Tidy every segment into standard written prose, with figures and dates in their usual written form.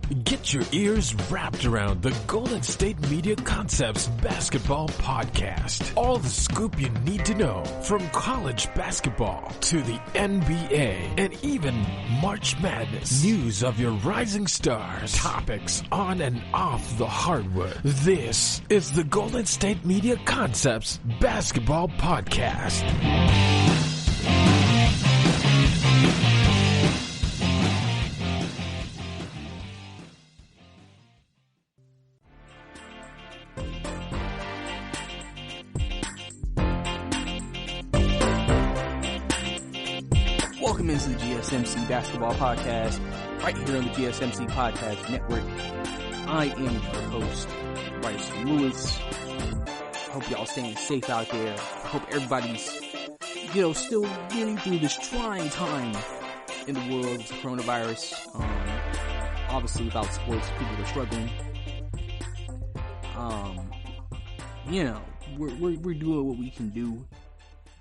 Get your ears wrapped around the Golden State Media Concepts Basketball Podcast. All the scoop you need to know from college basketball to the NBA and even March Madness. News of your rising stars. Topics on and off the hardwood. This is the Golden State Media Concepts Basketball Podcast. Welcome into the GSMC Basketball Podcast, right here on the GSMC Podcast Network. I am your host, Brice Lewis. Hope y'all staying safe out there. Hope everybody's, still getting through this trying time in the world of coronavirus. Obviously, without sports, people are struggling. We're doing what we can do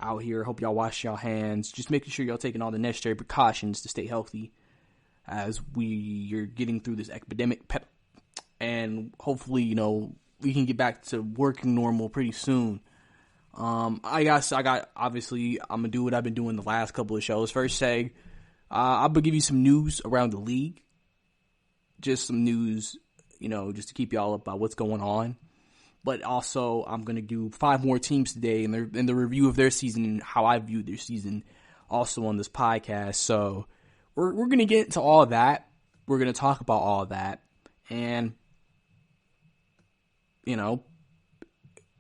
out here. Hope y'all wash y'all hands. Just making sure y'all taking all the necessary precautions to stay healthy as you're getting through this epidemic. And hopefully, we can get back to working normal pretty soon. Obviously, I'm gonna do what I've been doing the last couple of shows. First, I'm gonna give you some news around the league. Just some news, just to keep y'all up about what's going on. But also, I'm going to do 5 more teams today and the review of their season and how I viewed their season also on this podcast. So we're going to get into all of that. We're going to talk about all of that. And,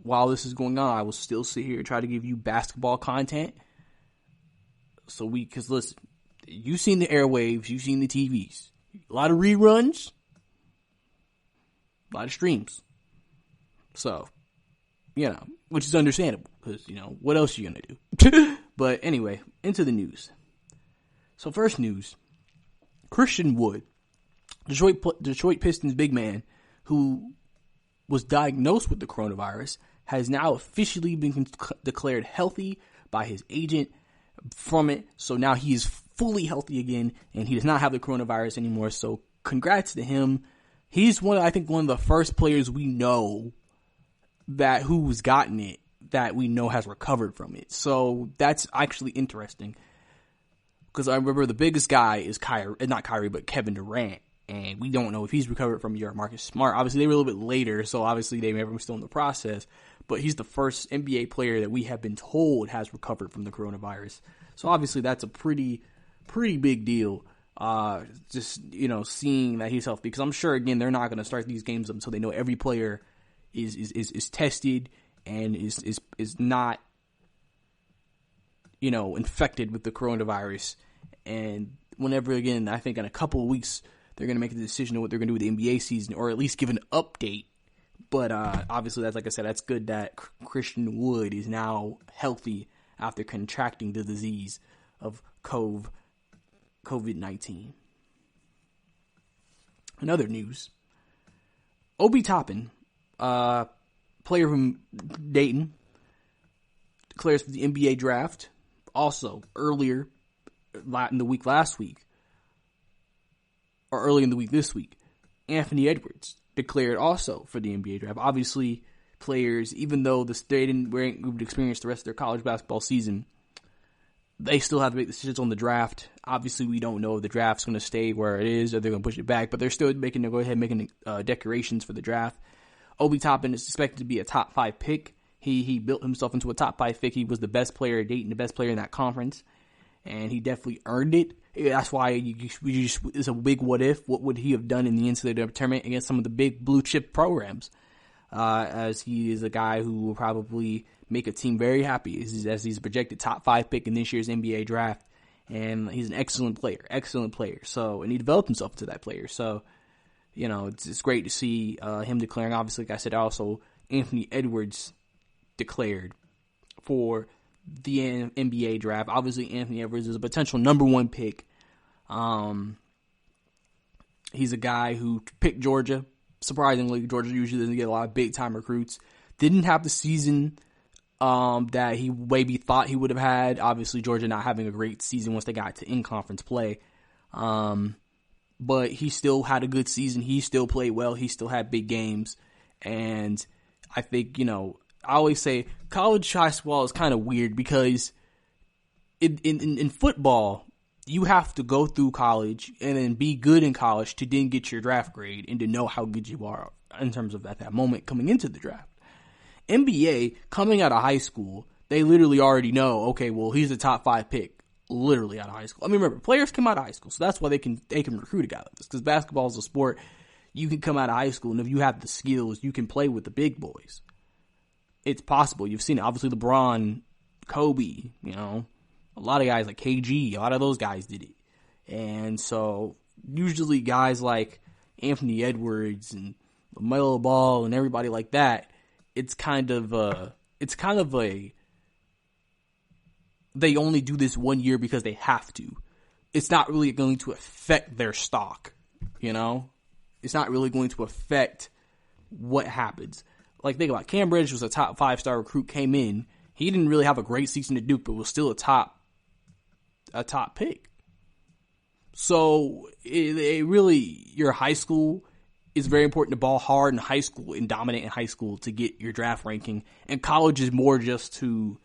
while this is going on, I will still sit here and try to give you basketball content. Because listen, you've seen the airwaves, you've seen the TVs. A lot of reruns, a lot of streams. So, which is understandable because, what else are you going to do? But anyway, into the news. So first news, Christian Wood, Detroit Pistons big man who was diagnosed with the coronavirus, has now officially been declared healthy by his agent from it. So now he is fully healthy again and he does not have the coronavirus anymore. So congrats to him. He's one of the first players we know who's gotten it that we know has recovered from it. So that's actually interesting because I remember the biggest guy is Kevin Durant, and we don't know if he's recovered from your Marcus Smart. Obviously, they were a little bit later, so obviously they were still in the process. But he's the first NBA player that we have been told has recovered from the coronavirus. So obviously that's a pretty big deal. Seeing that he's healthy, because I'm sure again they're not going to start these games until they know every player is tested and is not infected with the coronavirus. And whenever again, I think in a couple of weeks they're going to make a decision on what they're going to do with the NBA season, or at least give an update. But obviously, that's, like I said, that's good that Christian Wood is now healthy after contracting the disease of COVID-19. In other news, Obi Toppin, player from Dayton, declares for the NBA draft. Also, early in the week this week, Anthony Edwards declared also for the NBA draft. Obviously, players, even though they weren't able to experience the rest of their college basketball season, they still have to make decisions on the draft. Obviously, we don't know if the draft's going to stay where it is or they're going to push it back, but they're still making decorations for the draft. Obi Toppin is expected to be a top 5 pick. He built himself into a top 5 pick. He was the best player at Dayton, the best player in that conference, and he definitely earned it. That's why it's a big what if. What would he have done in the NCAA tournament against some of the big blue chip programs? As he is a guy who will probably make a team very happy as he's a projected top 5 pick in this year's NBA draft. And he's an excellent player. So, and he developed himself into that player. So, it's great to see him declaring. Obviously, like I said, also Anthony Edwards declared for the NBA draft. Obviously, Anthony Edwards is a potential number 1 pick. He's a guy who picked Georgia. Surprisingly, Georgia usually doesn't get a lot of big-time recruits. Didn't have the season that he maybe thought he would have had. Obviously, Georgia not having a great season once they got to in-conference play. but he still had a good season. He still played well. He still had big games. And I think, I always say college basketball is kind of weird because in football, you have to go through college and then be good in college to then get your draft grade and to know how good you are in terms of at that moment coming into the draft. NBA, coming out of high school, they literally already know, okay, well, he's a top 5 pick, literally out of high school. I mean, remember, players come out of high school, so that's why they can recruit a guy like this, because basketball is a sport. You can come out of high school, and if you have the skills, you can play with the big boys. It's possible. You've seen it. Obviously, LeBron, Kobe, a lot of guys like KG, a lot of those guys did it. And so, usually guys like Anthony Edwards and LaMelo Ball and everybody like that, it's kind of a, they only do this 1 year because they have to. It's not really going to affect their stock, It's not really going to affect what happens. Like, think about it. Cam Reddish was a top 5-star recruit, came in. He didn't really have a great season at Duke, but was still a top pick. So, it really, your high school is very important to ball hard in high school and dominate in high school to get your draft ranking. And college is more just to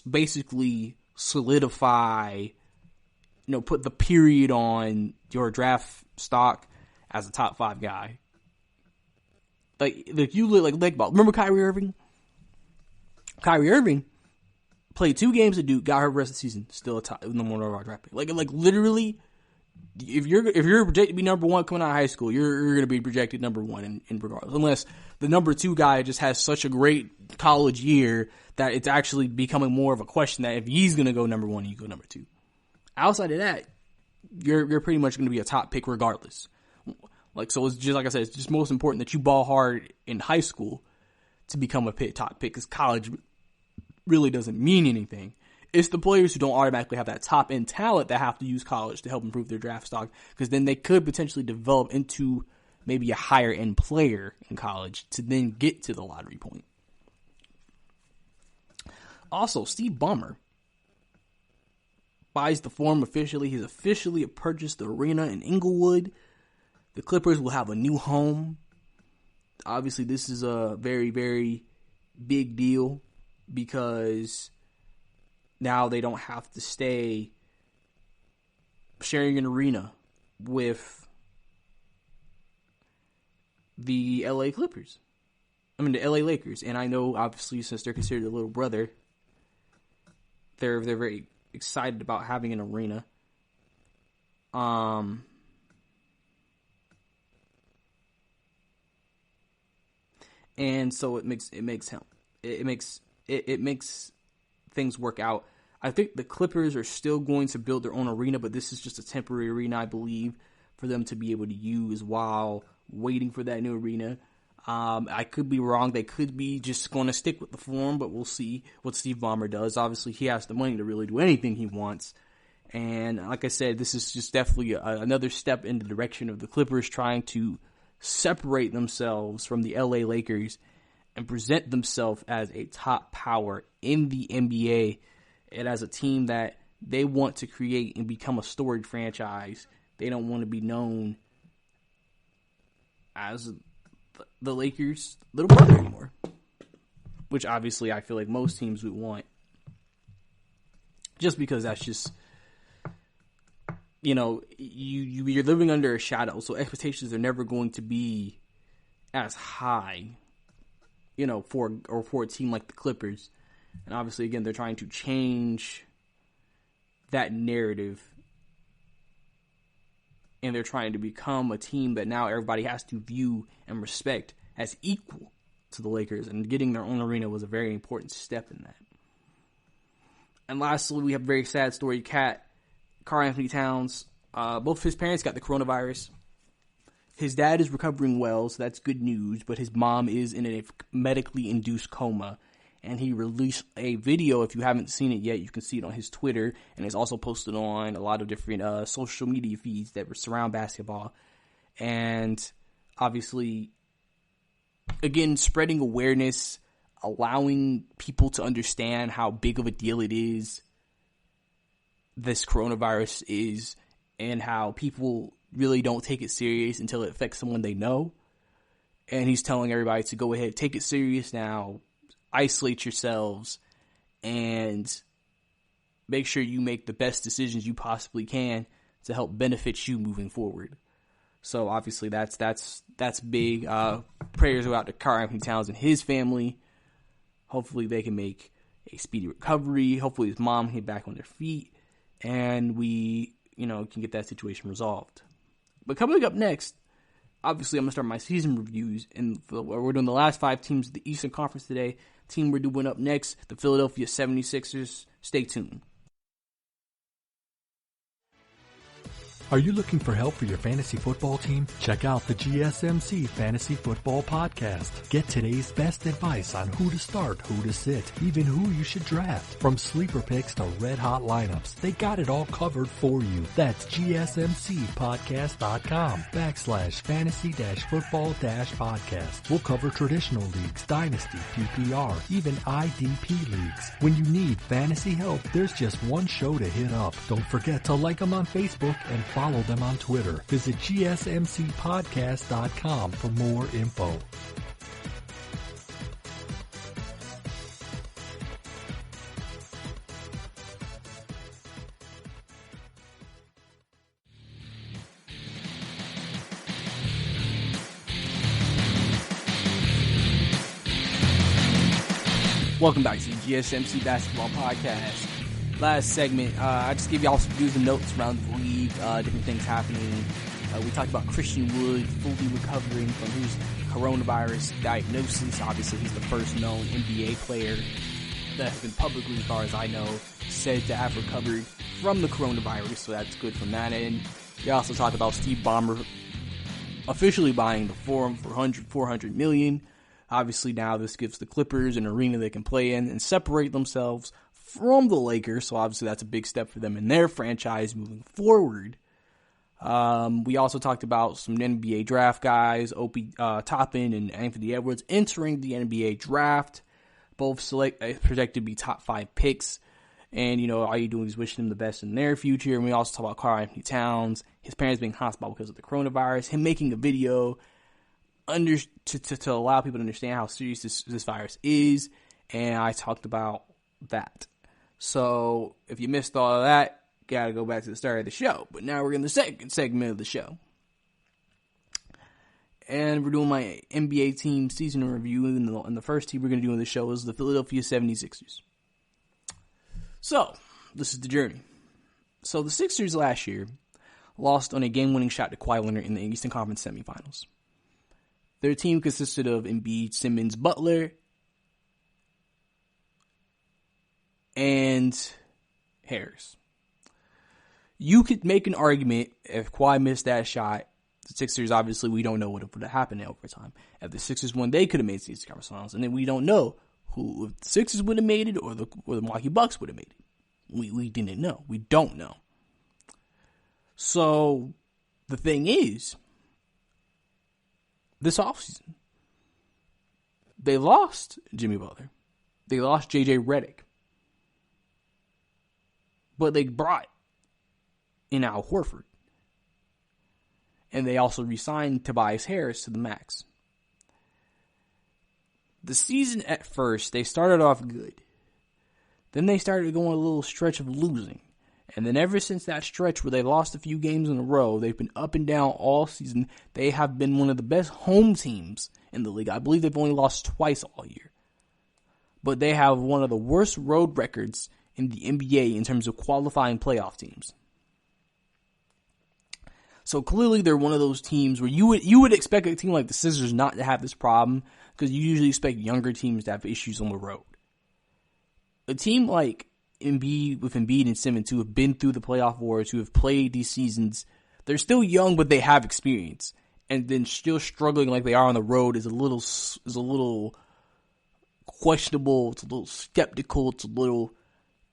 basically solidify, put the period on your draft stock as a top 5 guy. Like you think about, remember Kyrie Irving? Kyrie Irving played 2 games at Duke, got hurt the rest of the season, still a top number 1 overall draft pick. Like literally, if you're projected to be number 1 coming out of high school, you're going to be projected number 1 in regardless, unless the number 2 guy just has such a great college year that it's actually becoming more of a question that if he's going to go number 1, you go number 2. Outside of that, you're pretty much going to be a top pick regardless. So it's just, like I said, it's just most important that you ball hard in high school to become a top pick, because college really doesn't mean anything. It's the players who don't automatically have that top end talent that have to use college to help improve their draft stock, because then they could potentially develop into maybe a higher end player in college to then get to the lottery point. Also, Steve Ballmer buys the Forum officially. He's officially purchased the arena in Inglewood. The Clippers will have a new home. Obviously, this is a very, very big deal because now they don't have to stay sharing an arena with the LA Clippers. The LA Lakers. And I know, obviously, since they're considered a little brother, they're very excited about having an arena. And so it makes things work out. I think the Clippers are still going to build their own arena, but this is just a temporary arena, I believe, for them to be able to use while waiting for that new arena. I could be wrong. They could be just going to stick with the Forum, but we'll see what Steve Ballmer does. Obviously, he has the money to really do anything he wants. And like I said, this is just definitely another step in the direction of the Clippers trying to separate themselves from the LA Lakers and present themselves as a top power in the NBA and as a team that they want to create and become a storied franchise. They don't want to be known as the Lakers' little brother anymore, which obviously I feel like most teams would want, just because that's just, you're living under a shadow, so expectations are never going to be as high, for a team like the Clippers. And obviously, again, they're trying to change that narrative, and they're trying to become a team that now everybody has to view and respect as equal to the Lakers, and getting their own arena was a very important step in that. And lastly, we have a very sad story. Karl Anthony Towns, both of his parents got the coronavirus. His dad is recovering well, so that's good news, but his mom is in a medically induced coma. And he released a video. If you haven't seen it yet, you can see it on his Twitter, and it's also posted on a lot of different social media feeds that surround basketball. And obviously, again, spreading awareness, allowing people to understand how big of a deal it is, this coronavirus is, and how people really don't take it serious until it affects someone they know. And he's telling everybody to go ahead, take it serious now, isolate yourselves, and make sure you make the best decisions you possibly can to help benefit you moving forward. So obviously that's big. Prayers go out to Karl-Anthony Towns and his family. Hopefully they can make a speedy recovery. Hopefully his mom can get back on their feet, and we, can get that situation resolved. But coming up next, obviously I'm going to start my season reviews, and we're doing the last 5 teams of the Eastern Conference today. Team we're doing up next, the Philadelphia 76ers. Stay tuned. Are you looking for help for your fantasy football team? Check out the GSMC Fantasy Football Podcast. Get today's best advice on who to start, who to sit, even who you should draft. From sleeper picks to red hot lineups, they got it all covered for you. That's GSMCpodcast.com/fantasy-football-podcast. We'll cover traditional leagues, dynasty, PPR, even IDP leagues. When you need fantasy help, there's just one show to hit up. Don't forget to like them on Facebook and follow them on Twitter. Visit GSMCpodcast.com for more info. Welcome back to the GSMC Basketball Podcast. Last segment, I just gave y'all some news and notes around the league, different things happening. We talked about Christian Wood fully recovering from his coronavirus diagnosis. Obviously, he's the first known NBA player that has been publicly, as far as I know, said to have recovered from the coronavirus, so that's good from that end. We also talked about Steve Ballmer officially buying the Forum for $400 million. Obviously, now this gives the Clippers an arena they can play in and separate themselves from the Lakers, so obviously that's a big step for them in their franchise moving forward. We also talked about some NBA draft guys, Opie Toppin and Anthony Edwards entering the NBA draft. Both projected to be top 5 picks. And, all you're doing is wishing them the best in their future. And we also talk about Karl-Anthony Towns, his parents being hospitalized because of the coronavirus, him making a video to allow people to understand how serious this virus is. And I talked about that. So if you missed all of that, gotta go back to the start of the show. But now we're in the second segment of the show. And we're doing my NBA team season review. And the first team we're going to do on the show is the Philadelphia 76ers. So, this is the journey. So, the Sixers last year lost on a game-winning shot to Kawhi Leonard in the Eastern Conference semifinals. Their team consisted of Embiid, Simmons, Butler, and Harris. You could make an argument if Kawhi missed that shot. The Sixers, obviously, we don't know what would have happened in overtime. If the Sixers won, they could have made the Eastern Conference Finals, and then we don't know who, if the Sixers would have made it or the Milwaukee Bucks would have made it. We didn't know. We don't know. So the thing is, this offseason, they lost Jimmy Butler. They lost J.J. Redick. But they brought in Al Horford. And they also re-signed Tobias Harris to the max. The season at first, they started off good. Then they started going a little stretch of losing. And then ever since that stretch where they lost a few games in a row, they've been up and down all season. They have been one of the best home teams in the league. I believe they've only lost twice all year. But they have one of the worst road records in the NBA in terms of qualifying playoff teams. So clearly they're one of those teams where you would expect a team like the Sixers not to have this problem, because you usually expect younger teams to have issues on the road. A team like Embiid, with Embiid and Simmons, who have been through the playoff wars, who have played these seasons, they're still young, but they have experience. And then still struggling like they are on the road is a little questionable. It's a little skeptical. It's a little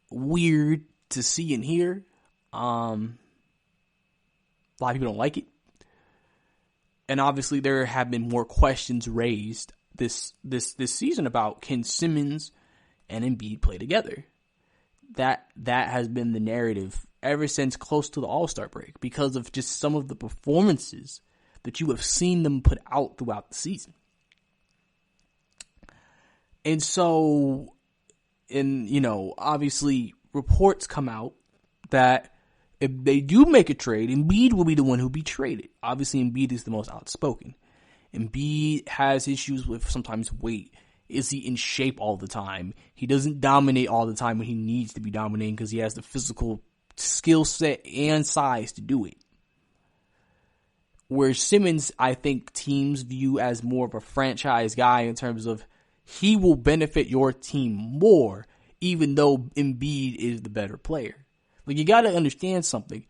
weird to see and hear. A lot of people don't like it. And obviously there have been more questions raised this season about, can Simmons and Embiid play together? That has been the narrative ever since close to the All-Star break because of just some of the performances that you have seen them put out throughout the season. And so, obviously reports come out that if they do make a trade, Embiid will be the one who'll be traded. Obviously, Embiid is the most outspoken. Embiid has issues with sometimes weight. Is he in shape all the time? He doesn't dominate all the time when he needs to be dominating because he has the physical skill set and size to do it. Where Simmons, I think teams view as more of a franchise guy in terms of he will benefit your team more, even though Embiid is the better player. Like, you got to understand something.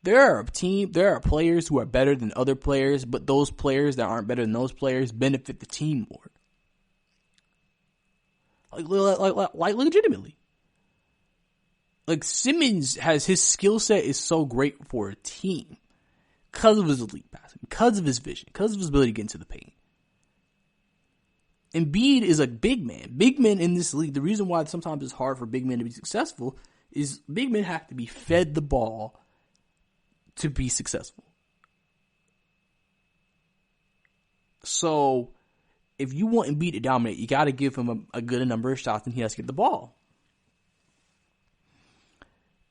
There are players who are better than other players, but those players that aren't better than those players benefit the team more. Like legitimately. Like, Simmons his skill set is so great for a team because of his elite passing, because of his vision, because of his ability to get into the paint. Embiid is a big man. Big men in this league, the reason why sometimes it's hard for big men to be successful is big men have to be fed the ball to be successful. So, if you want Embiid to dominate, you got to give him a good number of shots and he has to get the ball.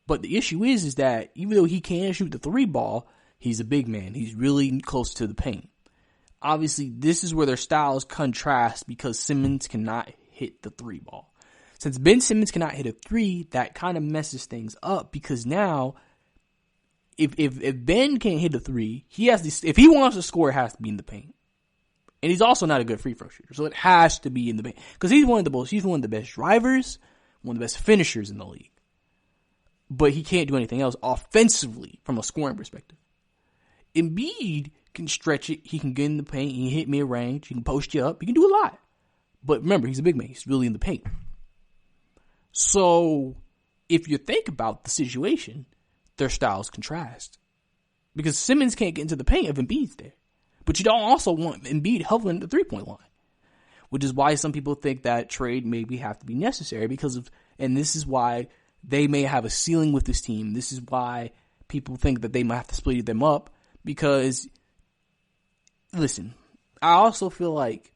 But the issue is that even though he can shoot the 3 ball, he's a big man. He's really close to the paint. Obviously, this is where their styles contrast because Simmons cannot hit the 3 ball. Since Ben Simmons cannot hit a 3, that kind of messes things up because now, if Ben can't hit a 3, if he wants to score, it has to be in the paint. And he's also not a good free throw shooter, so it has to be in the paint because he's one of the best drivers, one of the best finishers in the league. But he can't do anything else offensively from a scoring perspective. Embiid can stretch it. He can get in the paint. He can hit mid-range. He can post you up. He can do a lot. But remember, he's a big man. He's really in the paint. So, if you think about the situation, their styles contrast. Because Simmons can't get into the paint if Embiid's there. But you don't also want Embiid hovering at the 3-point line. Which is why some people think that trade maybe have to be necessary and this is why they may have a ceiling with this team. This is why people think that they might have to split them up. Because, listen, I also feel like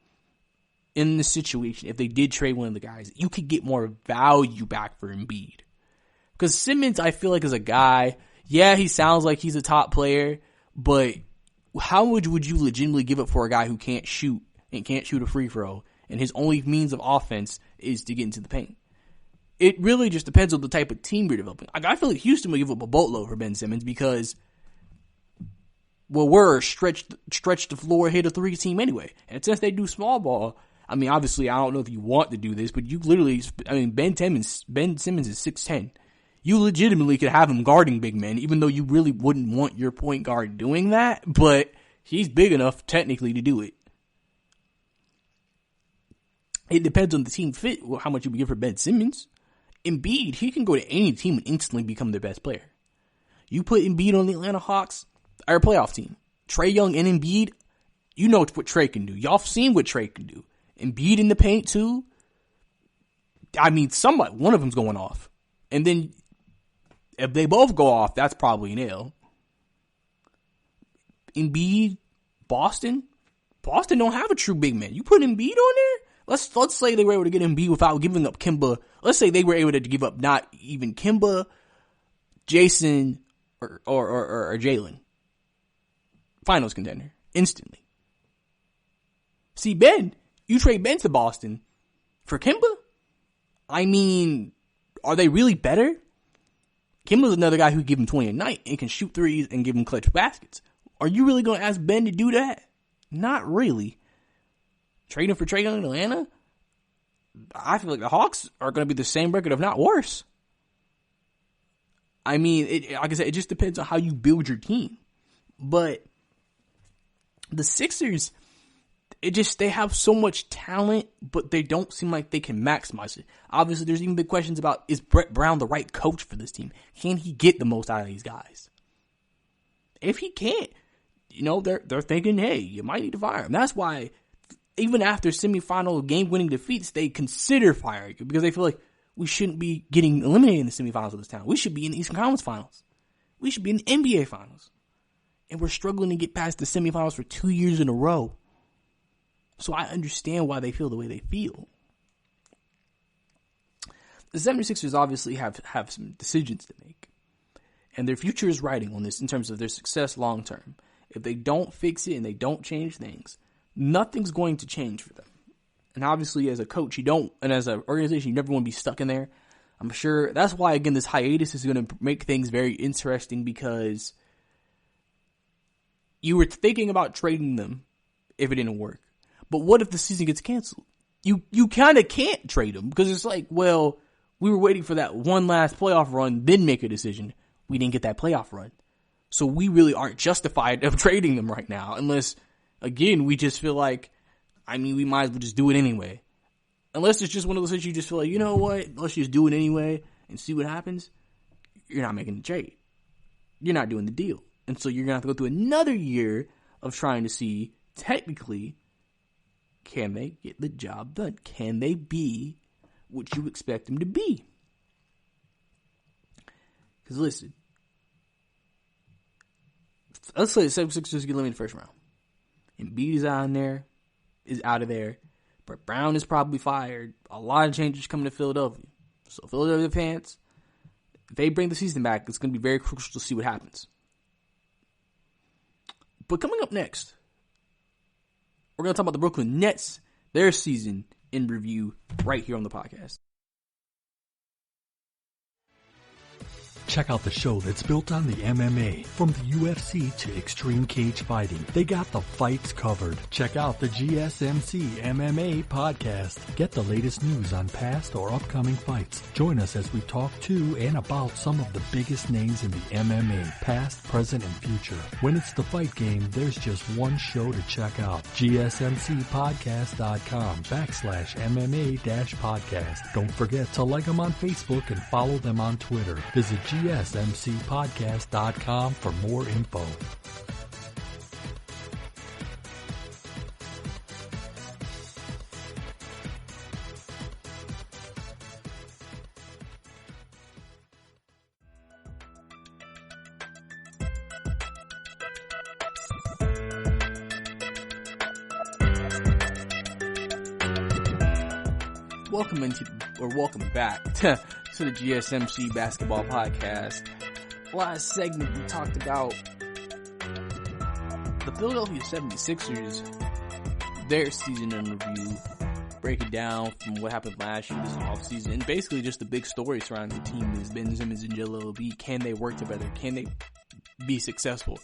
in this situation, if they did trade one of the guys, you could get more value back for Embiid. Because Simmons, I feel like, is a guy, yeah, he sounds like he's a top player, but how much would you legitimately give up for a guy who can't shoot and can't shoot a free throw, and his only means of offense is to get into the paint? It really just depends on the type of team you're developing. I feel like Houston would give up a boatload for Ben Simmons because, well, we're a stretch the floor, hit a 3 team anyway. And since they do small ball, I mean, obviously, I don't know if you want to do this, but you literally, Ben Simmons is 6'10". You legitimately could have him guarding big men, even though you really wouldn't want your point guard doing that, but he's big enough technically to do it. It depends on the team fit, how much you would give for Ben Simmons. Embiid, he can go to any team and instantly become their best player. You put Embiid on the Atlanta Hawks, our playoff team. Trae Young and Embiid, you know what Trae can do. Y'all seen what Trae can do. Embiid in the paint too. I mean, one of them's going off. And then if they both go off, that's probably an L. Embiid, Boston don't have a true big man. You put Embiid on there? Let's say they were able to get Embiid without giving up Kemba. Let's say they were able to give up not even Kemba, Jason, or Jalen. Finals contender. Instantly. See, you trade Ben to Boston for Kemba? I mean, are they really better? Kemba's another guy who can give him 20 a night and can shoot threes and give him clutch baskets. Are you really going to ask Ben to do that? Not really. Trading for Trae Young in Atlanta? I feel like the Hawks are going to be the same record, if not worse. I mean, like I said, it just depends on how you build your team. But the Sixers, they have so much talent, but they don't seem like they can maximize it. Obviously, there's even big questions about, is Brett Brown the right coach for this team? Can he get the most out of these guys? If he can't, they're thinking, hey, you might need to fire him. That's why, even after semifinal game-winning defeats, they consider firing you because they feel like we shouldn't be getting eliminated in the semifinals of this town. We should be in the Eastern Conference Finals. We should be in the NBA Finals. And we're struggling to get past the semifinals for 2 years in a row. So I understand why they feel the way they feel. The 76ers obviously have some decisions to make. And their future is riding on this in terms of their success long term. If they don't fix it and they don't change things, nothing's going to change for them. And obviously, as a coach, and as an organization, you never want to be stuck in there. I'm sure that's why, again, this hiatus is going to make things very interesting, because you were thinking about trading them if it didn't work. But what if the season gets canceled? You kind of can't trade them, because it's like, well, we were waiting for that one last playoff run, then make a decision. We didn't get that playoff run. So we really aren't justified of trading them right now, unless, again, we just feel like, we might as well just do it anyway. Unless it's just one of those things you just feel like, you know what, let's just do it anyway and see what happens. You're not making the trade. You're not doing the deal. And so you're going to have to go through another year of trying to see, technically, can they get the job done? Can they be what you expect them to be? Because listen, let's say the 76ers get eliminated in the first round. Embiid is out of there. Brett Brown is probably fired. A lot of changes coming to Philadelphia. So Philadelphia fans, if they bring the season back, it's going to be very crucial to see what happens. But coming up next, we're going to talk about the Brooklyn Nets, their season in review, right here on the podcast. Check out the show that's built on the MMA. From the UFC to extreme cage fighting, they got the fights covered. Check out the GSMC MMA podcast. Get the latest news on past or upcoming fights. Join us as we talk to and about some of the biggest names in the MMA, past, present, and future. When it's the fight game, there's just one show to check out. GSMCpodcast.com/MMA-podcast. Don't forget to like them on Facebook and follow them on Twitter. Visit GSMCpodcast.com for more info. Welcome back to the GSMC Basketball Podcast. Last segment, we talked about the Philadelphia 76ers, their season in review, break it down from what happened last year, this offseason, and basically just the big story surrounding the team is Ben Simmons and Joel Embiid. Can they work together? Can they be successful?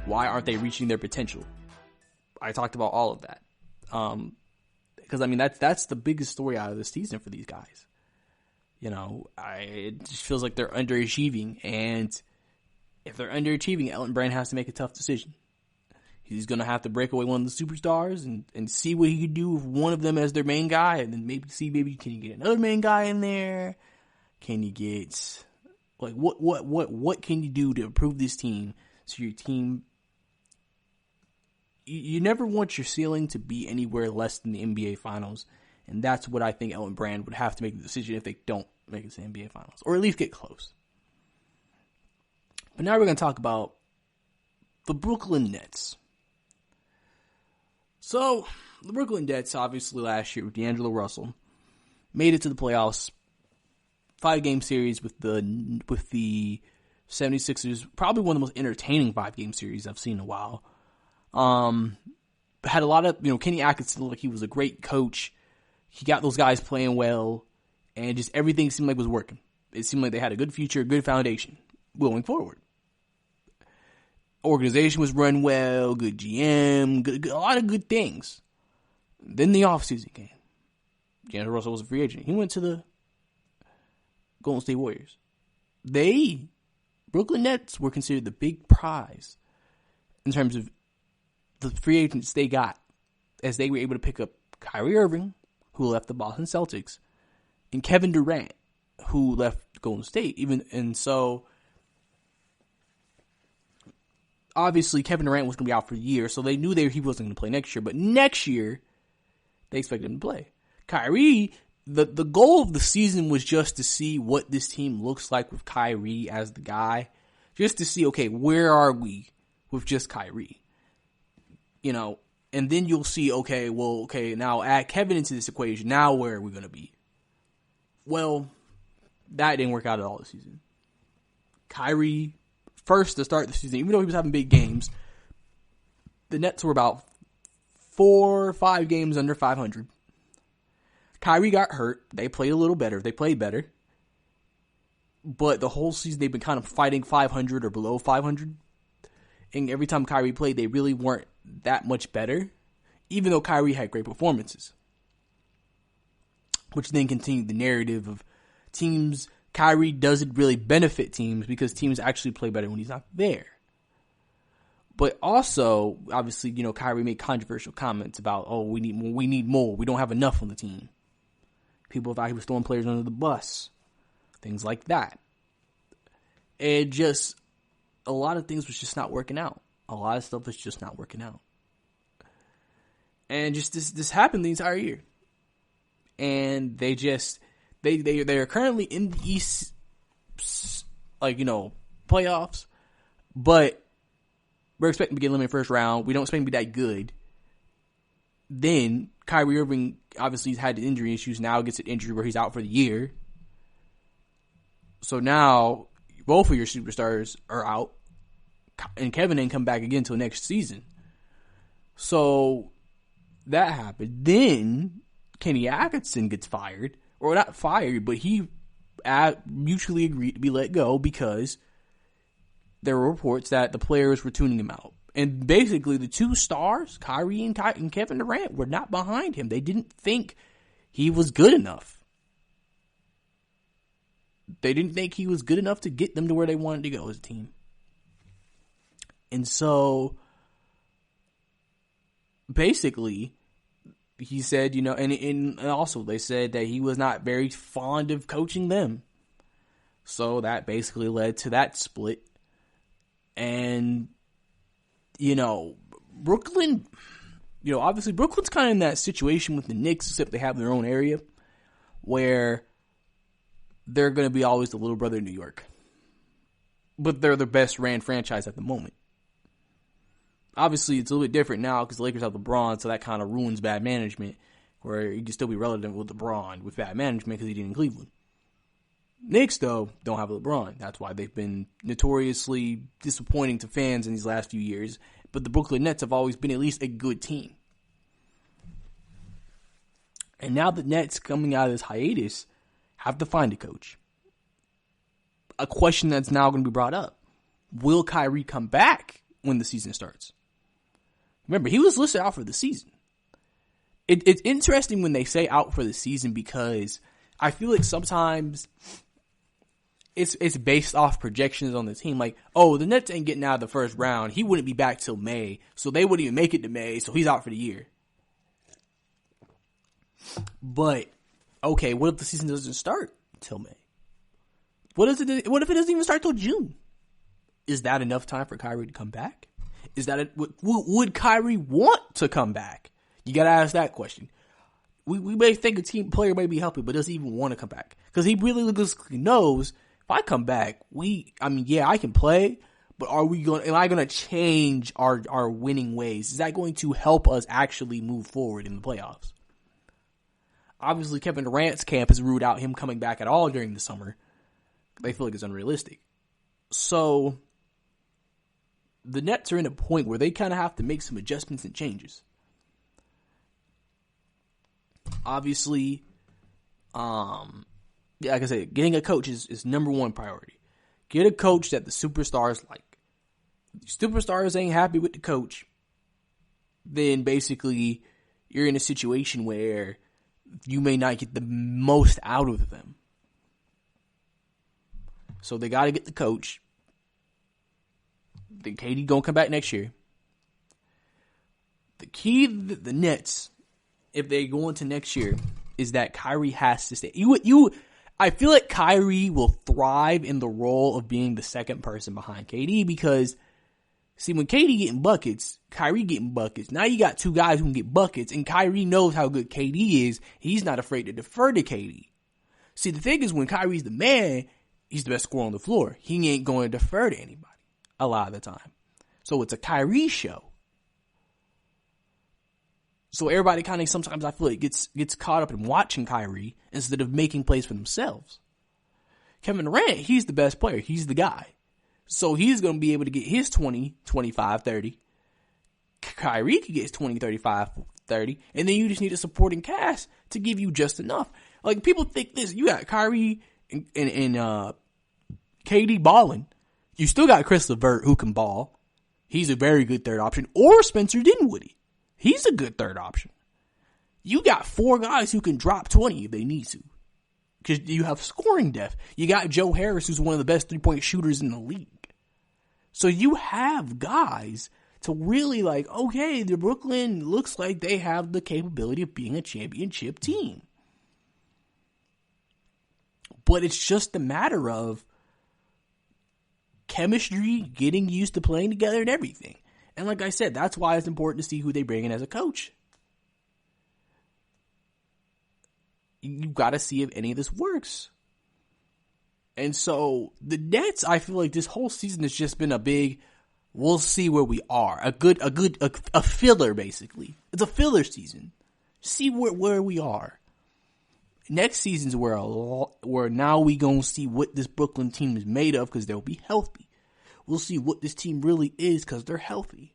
Why aren't they reaching their potential? I talked about all of that. Because, that's the biggest story out of this season for these guys. It just feels like they're underachieving. And if they're underachieving, Elton Brand has to make a tough decision. He's going to have to break away one of the superstars and see what he can do with one of them as their main guy. And then maybe can you get another main guy in there? Can you get, what can you do to improve this team so your team, you never want your ceiling to be anywhere less than the NBA Finals. And that's what I think Elton Brand would have to make the decision if they don't make it to the NBA Finals. Or at least get close. But now we're going to talk about the Brooklyn Nets. So, the Brooklyn Nets, obviously last year with D'Angelo Russell, made it to the playoffs. 5-game series with the 76ers. Probably one of the most entertaining 5-game series I've seen in a while. Had a lot of, Kenny Atkinson looked like he was a great coach. He got those guys playing well, and just everything seemed like it was working. It seemed like they had a good future, a good foundation going forward. Organization was run well, good GM, good, a lot of good things. Then the offseason came. D'Angelo Russell was a free agent. He went to the Golden State Warriors. Brooklyn Nets were considered the big prize in terms of the free agents they got, as they were able to pick up Kyrie Irving, who left the Boston Celtics, and Kevin Durant, who left Golden State. And so obviously Kevin Durant was going to be out for a year, so they knew he wasn't going to play next year. But next year, they expected him to play. Kyrie, the goal of the season was just to see what this team looks like with Kyrie as the guy, just to see, okay, where are we with just Kyrie? You know, and then you'll see, okay, now add Kevin into this equation. Now where are we going to be? Well, that didn't work out at all this season. Kyrie, first to start the season, even though he was having big games, the Nets were about 4 or 5 games under 500. Kyrie got hurt. They played a little better. They played better. But the whole season, they've been kind of fighting 500 or below 500. And every time Kyrie played, they really weren't that much better, even though Kyrie had great performances. Which then continued the narrative of teams. Kyrie doesn't really benefit teams because teams actually play better when he's not there. But also, obviously, you know, Kyrie made controversial comments about, oh, we need more. We don't have enough on the team. People thought he was throwing players under the bus. Things like that. And just, a lot of things was just not working out. A lot of stuff was just not working out. And just this happened the entire year. And they are currently in the East, like, you know, playoffs. But we're expecting to get eliminated first round. We don't expect to be that good. Then Kyrie Irving obviously has had injury issues. Now gets an injury where he's out for the year. So now both of your superstars are out. And Kevin ain't come back again until next season. So that happened. Then Kenny Atkinson gets fired. Or not fired, but he mutually agreed to be let go because there were reports that the players were tuning him out. And basically the two stars, Kyrie and Kevin Durant, were not behind him. They didn't think he was good enough. They didn't think he was good enough to get them to where they wanted to go as a team. And so, basically, he said, you know, and also they said that he was not very fond of coaching them. So that basically led to that split. And, you know, Brooklyn, you know, obviously Brooklyn's kind of in that situation with the Knicks, except they have their own area where they're going to be always the little brother of New York. But they're the best ran franchise at the moment. Obviously, it's a little bit different now because the Lakers have LeBron, so that kind of ruins bad management, where you can still be relevant with LeBron with bad management because he didn't in Cleveland. Knicks, though, don't have LeBron. That's why they've been notoriously disappointing to fans in these last few years. But the Brooklyn Nets have always been at least a good team. And now the Nets, coming out of this hiatus, have to find a coach. A question that's now going to be brought up. Will Kyrie come back when the season starts? Remember, he was listed out for the season. It's interesting when they say out for the season because I feel like sometimes it's based off projections on the team. Like, oh, the Nets ain't getting out of the first round. He wouldn't be back till May, so they wouldn't even make it to May, so he's out for the year. But, okay, what if the season doesn't start till May? What if it doesn't even start till June? Is that enough time for Kyrie to come back? Is that would Kyrie want to come back? You got to ask that question. We may think a team player may be healthy, but does he even want to come back? Because he really knows if I come back, I can play, but am I going to change our winning ways? Is that going to help us actually move forward in the playoffs? Obviously, Kevin Durant's camp has ruled out him coming back at all during the summer. They feel like it's unrealistic. So the Nets are in a point where they kind of have to make some adjustments and changes. Obviously, like I said, getting a coach is number one priority. Get a coach that the superstars like. If the superstars ain't happy with the coach, then basically you're in a situation where you may not get the most out of them. So they got to get the coach. The KD gonna come back next year. The key to the Nets, if they go into next year, is that Kyrie has to stay. I feel like Kyrie will thrive in the role of being the second person behind KD because, see, when KD getting buckets, Kyrie getting buckets. Now you got two guys who can get buckets, and Kyrie knows how good KD is. He's not afraid to defer to KD. See, the thing is, when Kyrie's the man, he's the best scorer on the floor. He ain't going to defer to anybody. a lot of the time. So it's a Kyrie show. So everybody kind of sometimes I feel like gets caught up in watching Kyrie instead of making plays for themselves. Kevin Durant, he's the best player. He's the guy. So he's going to be able to get his 20, 25, 30. Kyrie could get his 20, 35, 30. And then you just need a supporting cast to give you just enough. Like, people think this. You got Kyrie and KD balling. You still got Chris LeVert who can ball. He's a very good third option. Or Spencer Dinwiddie. He's a good third option. You got 4 guys who can drop 20 if they need to. Because you have scoring depth. You got Joe Harris, who's one of the best three-point shooters in the league. So you have guys to really okay, the Brooklyn looks like they have the capability of being a championship team. But it's just a matter of chemistry, getting used to playing together and everything. And like I said, that's why it's important to see who they bring in as a coach. You got to see if any of this works. And so the Nets, I feel like this whole season has just been a big, we'll see where we are. A filler, basically. It's a filler season. See where we are. Next season's where now we gonna see what this Brooklyn team is made of because they'll be healthy. We'll see what this team really is because they're healthy.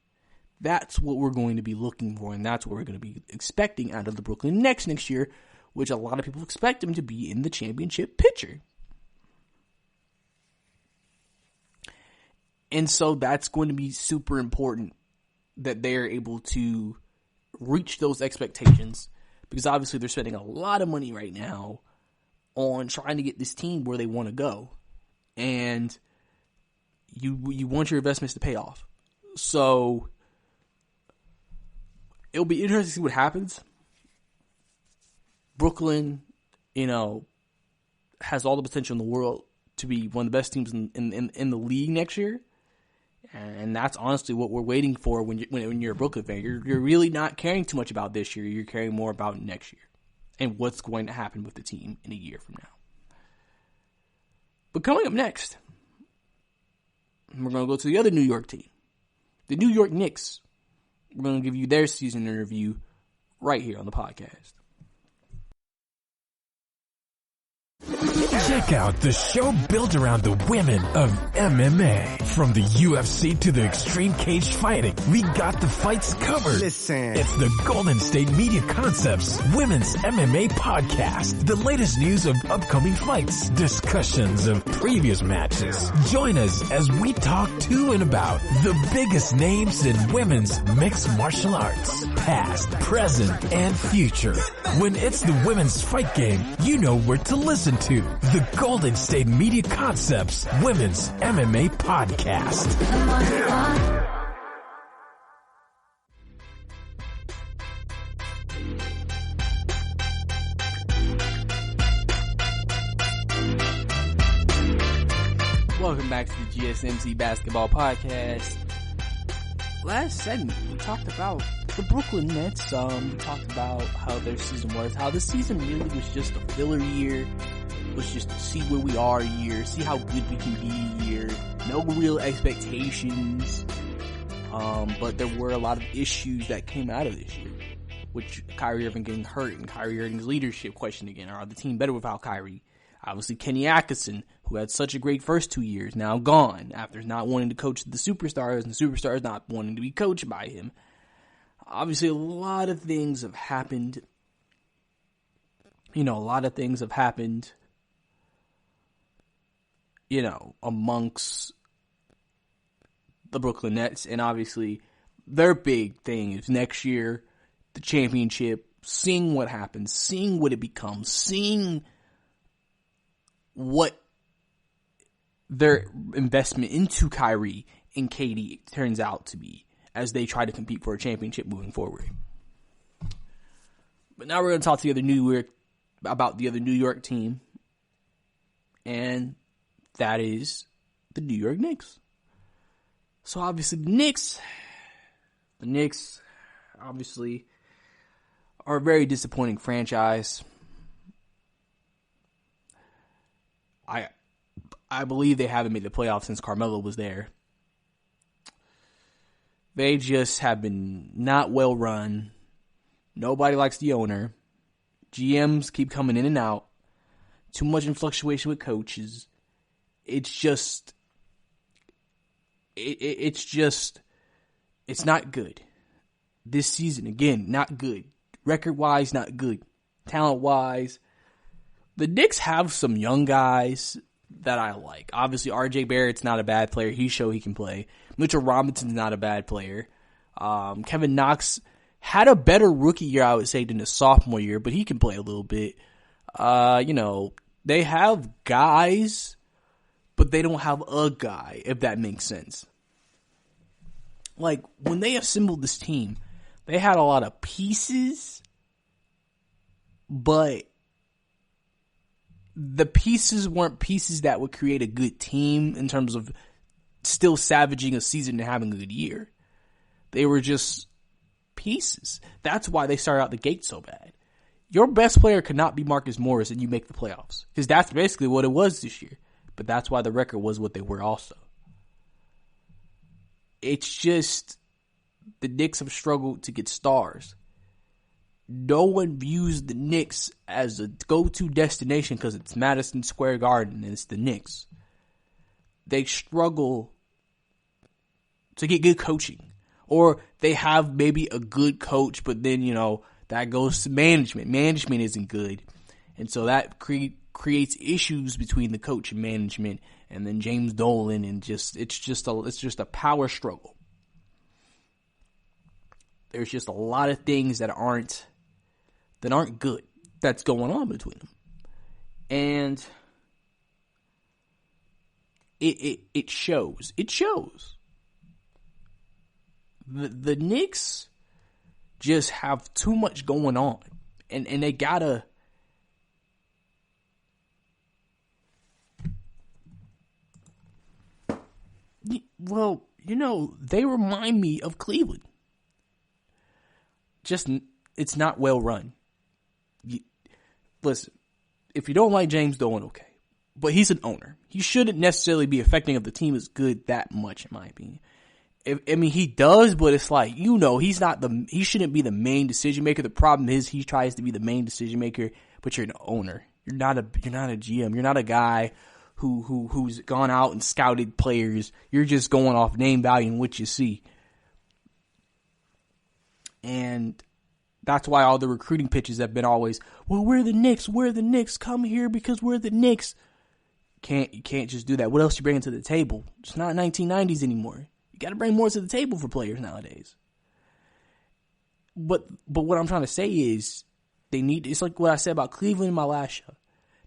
That's what we're going to be looking for, and that's what we're going to be expecting out of the Brooklyn Nets next year, which a lot of people expect them to be in the championship picture. And so that's going to be super important that they're able to reach those expectations, because obviously they're spending a lot of money right now on trying to get this team where they want to go. And you want your investments to pay off. So it'll be interesting to see what happens. Brooklyn, has all the potential in the world to be one of the best teams in the league next year. And that's honestly what we're waiting for when you're a Brooklyn fan. You're really not caring too much about this year. You're caring more about next year and what's going to happen with the team in a year from now. But coming up next, we're going to go to the other New York team, the New York Knicks. We're going to give you their season in review right here on the podcast. Check out the show built around the women of MMA. From the UFC to the extreme cage fighting, we got the fights covered. Listen. It's the Golden State Media Concepts Women's MMA Podcast. The latest news of upcoming fights, discussions of previous matches. Join us as we talk to and about the biggest names in women's mixed martial arts, past, present, and future. When it's the women's fight game, you know where to listen to. The Golden State Media Concepts Women's MMA Podcast. Welcome back to the GSMC Basketball Podcast. Last segment, we talked about the Brooklyn Nets. We talked about how their season was, how the season really was just a filler year. Was just to see where we are a year, see how good we can be a year. No real expectations. But there were a lot of issues that came out of this year. Which Kyrie Irving getting hurt and Kyrie Irving's leadership questioned again. Are the team better without Kyrie? Obviously Kenny Atkinson, who had such a great first 2 years, now gone after not wanting to coach the superstars and the superstars not wanting to be coached by him. Obviously a lot of things have happened. Amongst the Brooklyn Nets, and obviously their big thing is next year, the championship, seeing what happens, seeing what it becomes, seeing what their investment into Kyrie and KD turns out to be as they try to compete for a championship moving forward. But now we're going to talk to about the other New York team, and that is the New York Knicks. So obviously the Knicks obviously are a very disappointing franchise. I believe they haven't made the playoffs since Carmelo was there. They just have been not well run. Nobody likes the owner. GMs keep coming in and out. Too much in fluctuation with coaches. It's just, it's not good. This season, again, not good. Record-wise, not good. Talent-wise, the Knicks have some young guys that I like. Obviously, RJ Barrett's not a bad player. He showed he can play. Mitchell Robinson's not a bad player. Kevin Knox had a better rookie year, I would say, than his sophomore year, but he can play a little bit. They have guys, but they don't have a guy, if that makes sense. Like, when they assembled this team, they had a lot of pieces, but the pieces weren't pieces that would create a good team in terms of still savaging a season and having a good year. They were just pieces. That's why they started out the gate so bad. Your best player could not be Marcus Morris and you make the playoffs. Because that's basically what it was this year. But that's why the record was what they were also. It's just the Knicks have struggled to get stars. No one views the Knicks as a go-to destination because it's Madison Square Garden and it's the Knicks. They struggle to get good coaching. Or they have maybe a good coach, but then, that goes to management. Management isn't good. And so that creates issues between the coach and management, and then James Dolan, and it's just a power struggle. There's just a lot of things that aren't good that's going on between them. And it shows. It shows. The Knicks just have too much going on. And they gotta... Well, they remind me of Cleveland. Just, it's not well run. Listen, if you don't like James Dolan, okay. But he's an owner. He shouldn't necessarily be affecting if the team is good that much, in my opinion. He does, but it's like, he shouldn't be the main decision maker. The problem is he tries to be the main decision maker, but you're an owner. You're not a GM. You're not a guy who's gone out and scouted players. You're just going off name value and what you see. And that's why all the recruiting pitches have been always, well, we're the Knicks, come here because we're the Knicks. You can't just do that. What else you bringing to the table? It's not 1990s anymore. You got to bring more to the table for players nowadays. But what I'm trying to say is it's like what I said about Cleveland in my last show.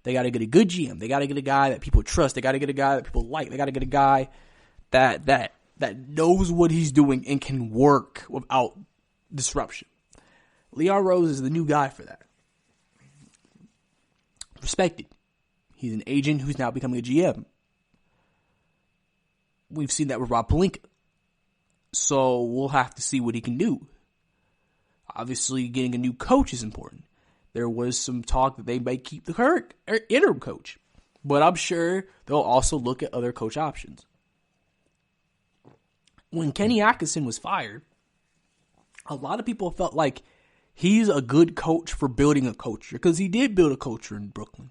They got to get a good GM. They got to get a guy that people trust. They got to get a guy that people like. They got to get a guy that knows what he's doing and can work without disruption. Leon Rose is the new guy for that. Respected. He's an agent who's now becoming a GM. We've seen that with Rob Pelinka. So we'll have to see what he can do. Obviously, getting a new coach is important. There was some talk that they may keep the current interim coach. But I'm sure they'll also look at other coach options. When Kenny Atkinson was fired, a lot of people felt like he's a good coach for building a culture. Because he did build a culture in Brooklyn.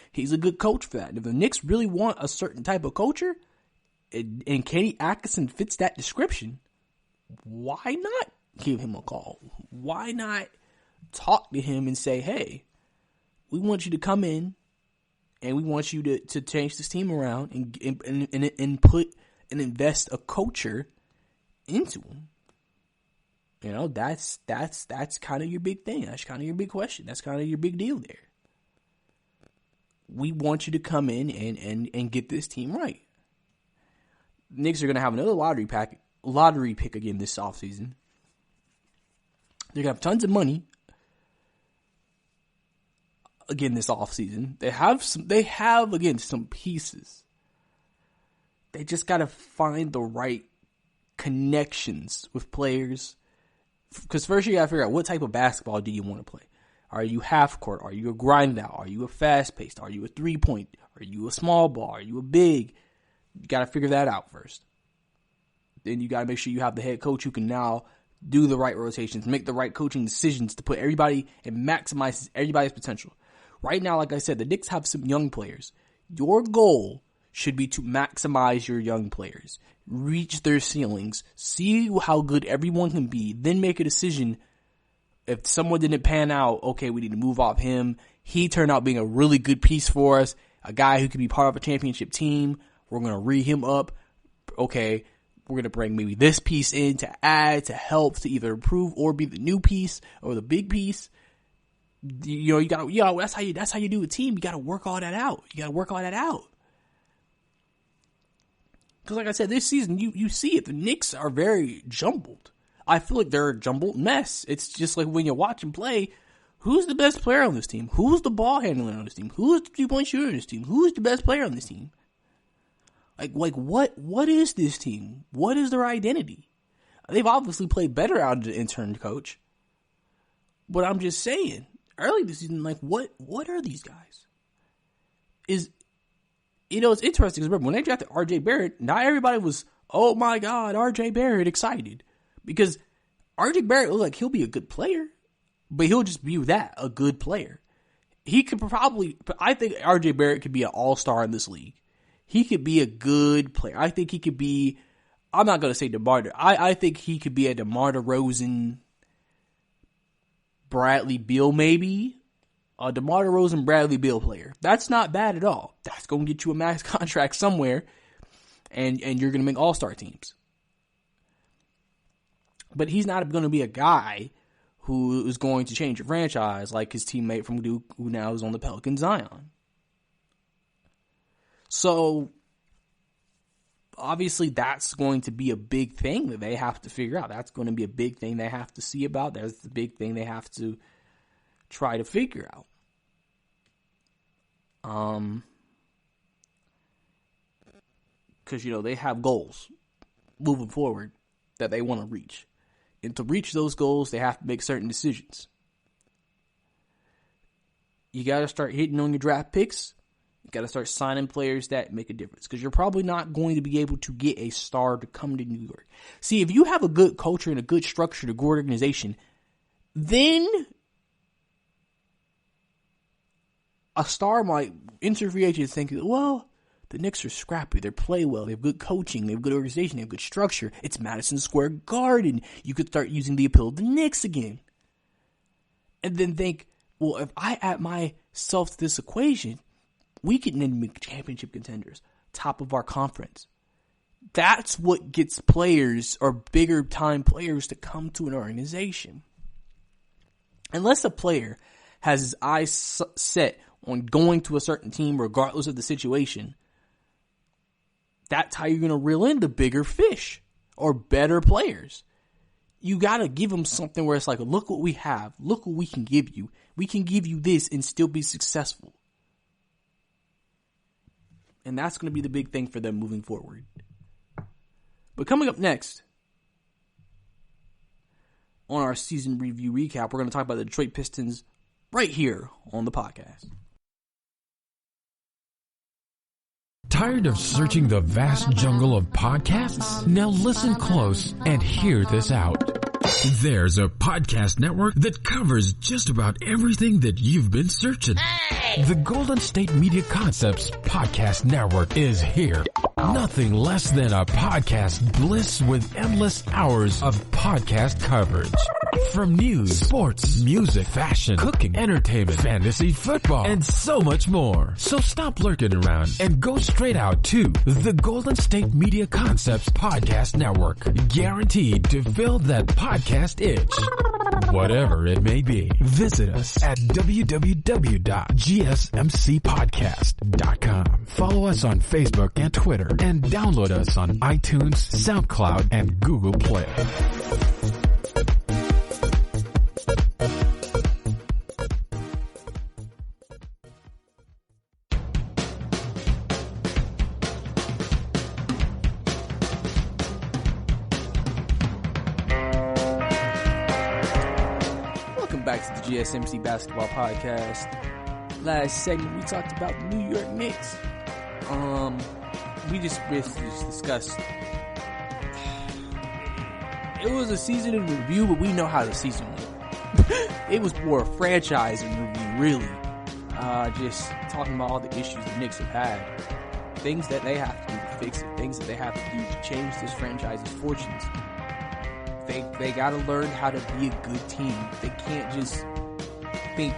He's a good coach for that. And if the Knicks really want a certain type of culture, and Kenny Atkinson fits that description, why not give him a call? Why not talk to him and say, hey, we want you to come in and we want you to change this team around and put and invest a culture into him. That's kind of your big thing. That's kind of your big question. That's kind of your big deal there. We want you to come in and get this team right. Knicks are going to have another lottery pick again this offseason. They're going to have tons of money again this offseason. They have again some pieces. They just got to find the right connections with players. Because first you got to figure out what type of basketball do you want to play. Are you half court? Are you a grind out? Are you a fast paced? Are you a 3-point? Are you a small ball? Are you a big? You got to figure that out first. then you got to make sure you have the head coach who can now do the right rotations, make the right coaching decisions to put everybody and maximize everybody's potential. Right now, like I said, the Knicks have some young players. Your goal should be to maximize your young players, reach their ceilings, see how good everyone can be, then make a decision. If someone didn't pan out, okay, we need to move off him. He turned out being a really good piece for us, a guy who could be part of a championship team. We're going to re him up. Okay, we're going to bring maybe this piece in to add, to help, to either improve or be the new piece or the big piece. You know, that's how you do a team. You got to work all that out. Because like I said, this season, you see it. The Knicks are very jumbled. I feel like they're a jumbled mess. It's just like when you watch them play, who's the best player on this team? Who's the ball handler on this team? Who's the 3-point shooter on this team? Who's the best player on this team? Like what is this team? What is their identity? They've obviously played better out of the intern coach. But I'm just saying, early this season, like what are these guys? It's interesting because remember when they drafted RJ Barrett, not everybody was, oh my God, RJ Barrett excited. Because RJ Barrett looked like he'll be a good player, but he'll just be a good player. He could I think RJ Barrett could be an all-star in this league. He could be a good player. I think he could be, I'm not going to say DeMar. I think he could be a DeMar DeRozan, Bradley Beal maybe. A DeMar DeRozan, Bradley Beal player. That's not bad at all. That's going to get you a max contract somewhere, and you're going to make all-star teams. But he's not going to be a guy who is going to change your franchise like his teammate from Duke, who now is on the Pelicans, Zion. So, obviously, that's going to be a big thing that they have to figure out. That's going to be a big thing they have to see about. That's the big thing they have to try to figure out. Because, they have goals moving forward that they want to reach. And to reach those goals, they have to make certain decisions. You got to start hitting on your draft picks. You got to start signing players that make a difference. Because you're probably not going to be able to get a star to come to New York. See, if you have a good culture and a good structure, a good organization, then a star might enter free agents thinking, well, the Knicks are scrappy. They play well. They have good coaching. They have good organization. They have good structure. It's Madison Square Garden. You could start using the appeal of the Knicks again. And then think, well, if I add myself to this equation, we can then make championship contenders, top of our conference. That's what gets players or bigger time players to come to an organization. Unless a player has his eyes set on going to a certain team regardless of the situation, that's how you're going to reel in the bigger fish or better players. You got to give them something where it's like, look what we have. Look what we can give you. We can give you this and still be successful. And that's going to be the big thing for them moving forward. But coming up next on our season review recap, we're going to talk about the Detroit Pistons right here on the podcast. Tired of searching the vast jungle of podcasts? Now listen close and hear this out. There's a podcast network that covers just about everything that you've been searching. Hey! The Golden State Media Concepts Podcast Network is here. Nothing less than a podcast bliss with endless hours of podcast coverage. From news, sports, music, fashion, cooking, entertainment, fantasy, football, and so much more. So stop lurking around and go straight out to the Golden State Media Concepts Podcast Network. Guaranteed to fill that podcast itch. Whatever it may be. Visit us at www.gsmcpodcast.com. Follow us on Facebook and Twitter and download us on iTunes, SoundCloud, and Google Play. Back to the GSMC Basketball Podcast. Last segment, we talked about the New York Knicks. We just discussed It was a season in review, but we know how the season went. It was more a franchise in review, really. Just talking about all the issues the Knicks have had. Things that they have to do to fix it. Things that they have to do to change this franchise's fortunes. They gotta learn how to be a good team. They can't just think,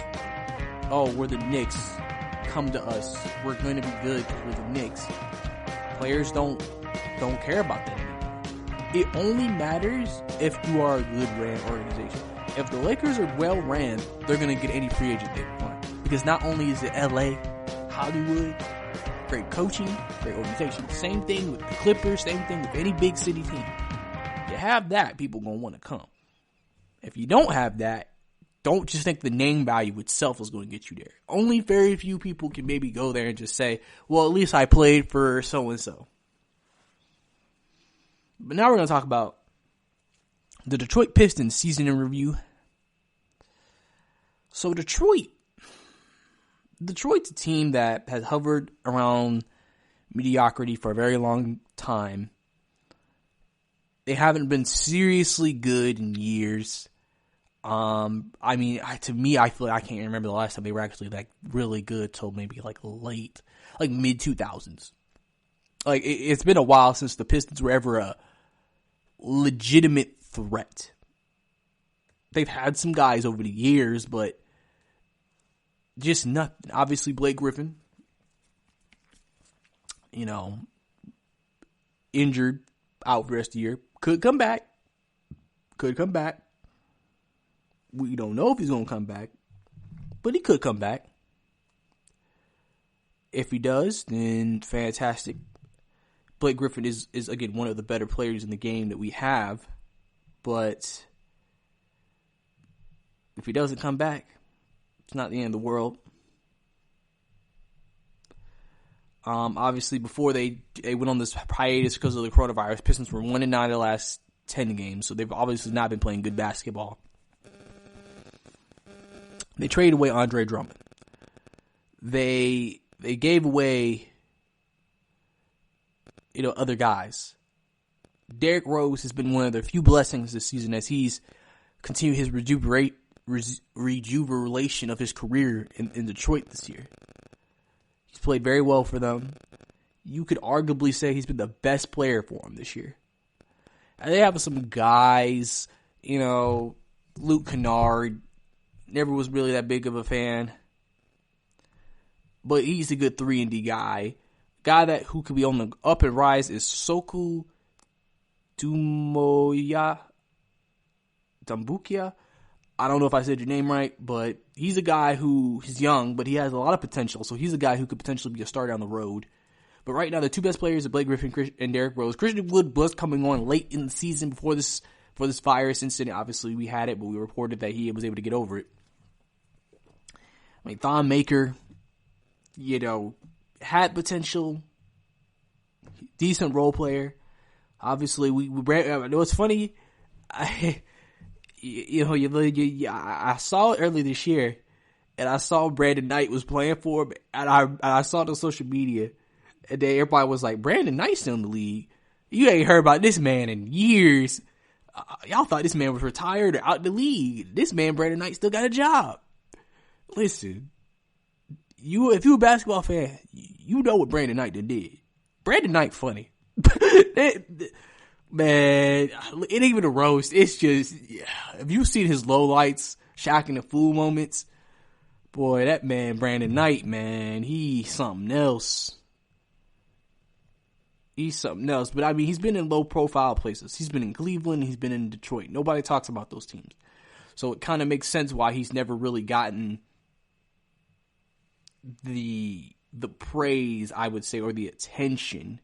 oh, we're the Knicks. Come to us. We're going to be good because we're the Knicks. Players don't care about that anymore. It only matters if you are a good ran organization. If the Lakers are well ran, they're going to get any free agent they want. Because not only is it LA, Hollywood, great coaching, great organization. Same thing with the Clippers, same thing with any big city team. You have that, people going to want to come. If you don't have that, don't just think the name value itself is going to get you there. Only very few people can maybe go there and just say, well, at least I played for so-and-so. But now we're going to talk about the Detroit Pistons season in review. So Detroit's a team that has hovered around mediocrity for a very long time. They haven't been seriously good in years. I feel like I can't remember the last time they were actually like really good till maybe like mid 2000s. Like it's been a while since the Pistons were ever a legitimate threat. They've had some guys over the years, but just nothing. Obviously, Blake Griffin, injured, out for the rest of the year. Could come back. We don't know if he's going to come back, but he could come back. If he does, then fantastic. Blake Griffin is again one of the better players in the game that we have, but if he doesn't come back, it's not the end of the world. Obviously, before they went on this hiatus because of the coronavirus, Pistons were 1-9 the last 10 games, so they've obviously not been playing good basketball. They traded away Andre Drummond. They gave away, other guys. Derrick Rose has been one of their few blessings this season as he's continued his rejuvenation of his career in Detroit this year. He's played very well for them. You could arguably say he's been the best player for them this year. And they have some guys, Luke Kennard, never was really that big of a fan. But he's a good 3-and-D guy. Guy who could be on the up and rise is Soku Dumbuya. I don't know if I said your name right, but he's a guy he's young, but he has a lot of potential. So he's a guy who could potentially be a star down the road. But right now, the two best players are Blake Griffin and Derrick Rose. Christian Wood was coming on late in the season before this virus incident. Obviously, we had it, but we reported that he was able to get over it. I mean, Thon Maker, had potential, decent role player. Obviously, I know it's funny. I saw it earlier this year, and I saw Brandon Knight was playing for him, and I saw it on social media, and then everybody was like, Brandon Knight's still in the league. You ain't heard about this man in years. Y'all thought this man was retired or out the league. This man, Brandon Knight, still got a job. Listen, if you're a basketball fan, you know what Brandon Knight did. Brandon Knight funny. Man, it ain't even a roast. It's just, if you've seen his lowlights, shocking the fool moments, boy, that man, Brandon Knight, man, he's something else. But I mean, he's been in low profile places. He's been in Cleveland. He's been in Detroit. Nobody talks about those teams. So it kind of makes sense why he's never really gotten the praise, I would say, or the attention.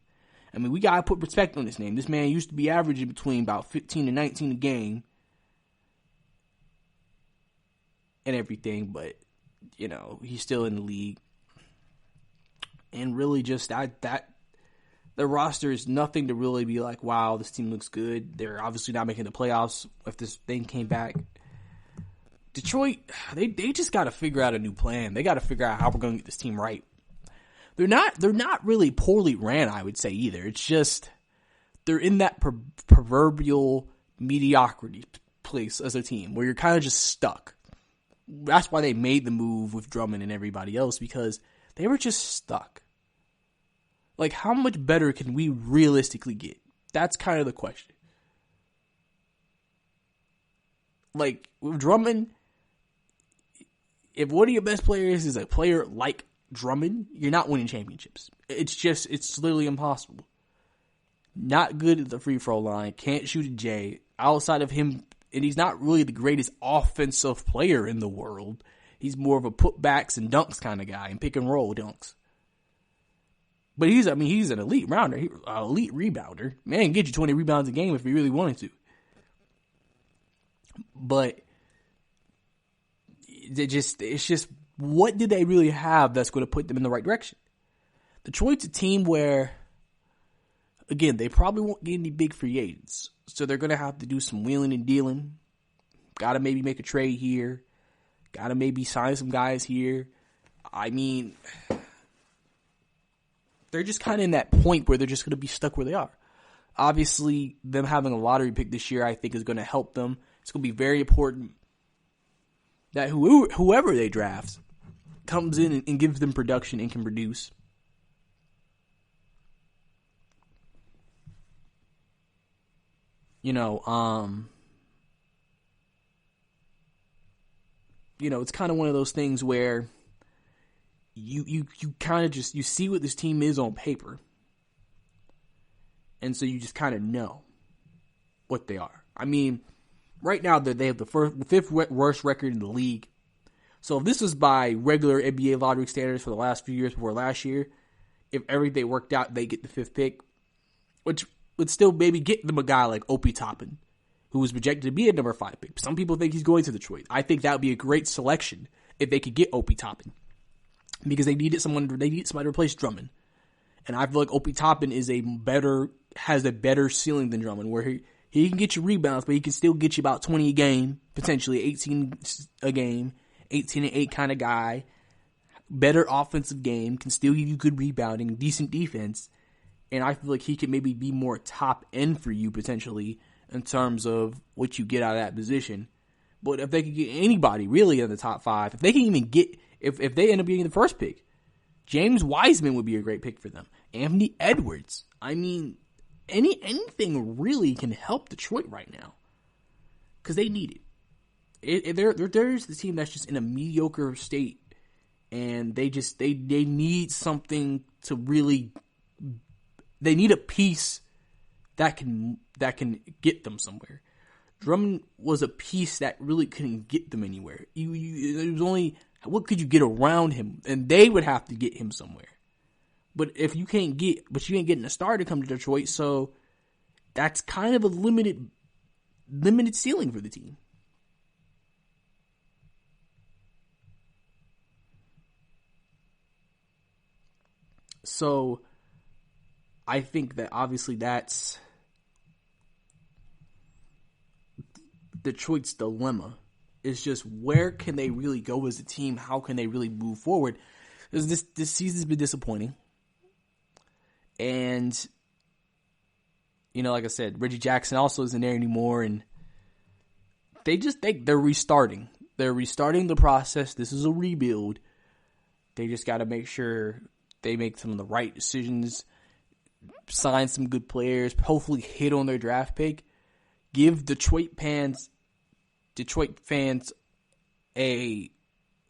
I mean, we got to put respect on this name. This man used to be averaging between about 15 and 19 a game and everything, but, he's still in the league. And really just the roster is nothing to really be like, wow, this team looks good. They're obviously not making the playoffs if this thing came back. Detroit, they just got to figure out a new plan. They got to figure out how we're going to get this team right. They're not really poorly ran, I would say, either. It's just they're in that proverbial mediocrity place as a team where you're kind of just stuck. That's why they made the move with Drummond and everybody else, because they were just stuck. Like, how much better can we realistically get? That's kind of the question. Like, with Drummond, if one of your best players is a player like Drummond, you're not winning championships. It's literally impossible. Not good at the free throw line, can't shoot a J. Outside of him, and he's not really the greatest offensive player in the world. He's more of a putbacks and dunks kind of guy, and pick and roll dunks. But he's an elite rounder, elite rebounder. Man, he can get you 20 rebounds a game if he really wanted to. But it's just, what did they really have that's going to put them in the right direction? Detroit's a team where, again, they probably won't get any big free agents. So they're going to have to do some wheeling and dealing. Got to maybe make a trade here. Got to maybe sign some guys here. I mean, they're just kind of in that point where they're just going to be stuck where they are. Obviously, them having a lottery pick this year, I think, is going to help them. It's going to be very important that whoever they draft comes in and gives them production and can produce. It's kind of one of those things where you kind of just, you see what this team is on paper. And so you just kind of know what they are. I mean, right now they have the fifth worst record in the league. So if this was by regular NBA lottery standards for the last few years before last year, if everything worked out, they get the fifth pick, which would still maybe get them a guy like Obi Toppin, who was projected to be a number 5 pick. Some people think he's going to Detroit. I think that would be a great selection if they could get Obi Toppin, because they needed somebody to replace Drummond. And I feel like Obi Toppin has a better ceiling than Drummond, where he can get you rebounds, but he can still get you about 20 a game, potentially 18 a game, 18 and 8 kind of guy. Better offensive game, can still give you good rebounding, decent defense. And I feel like he could maybe be more top end for you potentially in terms of what you get out of that position. But if they could get anybody really in the top 5, if they can even get, if they end up getting the first pick, James Wiseman would be a great pick for them. Anthony Edwards. I mean, anything really can help Detroit right now, because they need it. There's the team that's just in a mediocre state, and they need something to really. They need a piece that can get them somewhere. Drummond was a piece that really couldn't get them anywhere. It was only, what could you get around him, and they would have to get him somewhere. But if you can't get, you ain't getting a star to come to Detroit, so that's kind of a limited ceiling for the team. So I think that obviously that's Detroit's dilemma. Is just, where can they really go as a team? How can they really move forward? Because this season's been disappointing. And, like I said, Reggie Jackson also isn't there anymore, and they're restarting. They're restarting the process. This is a rebuild. They just got to make sure they make some of the right decisions, sign some good players, hopefully hit on their draft pick, give Detroit fans a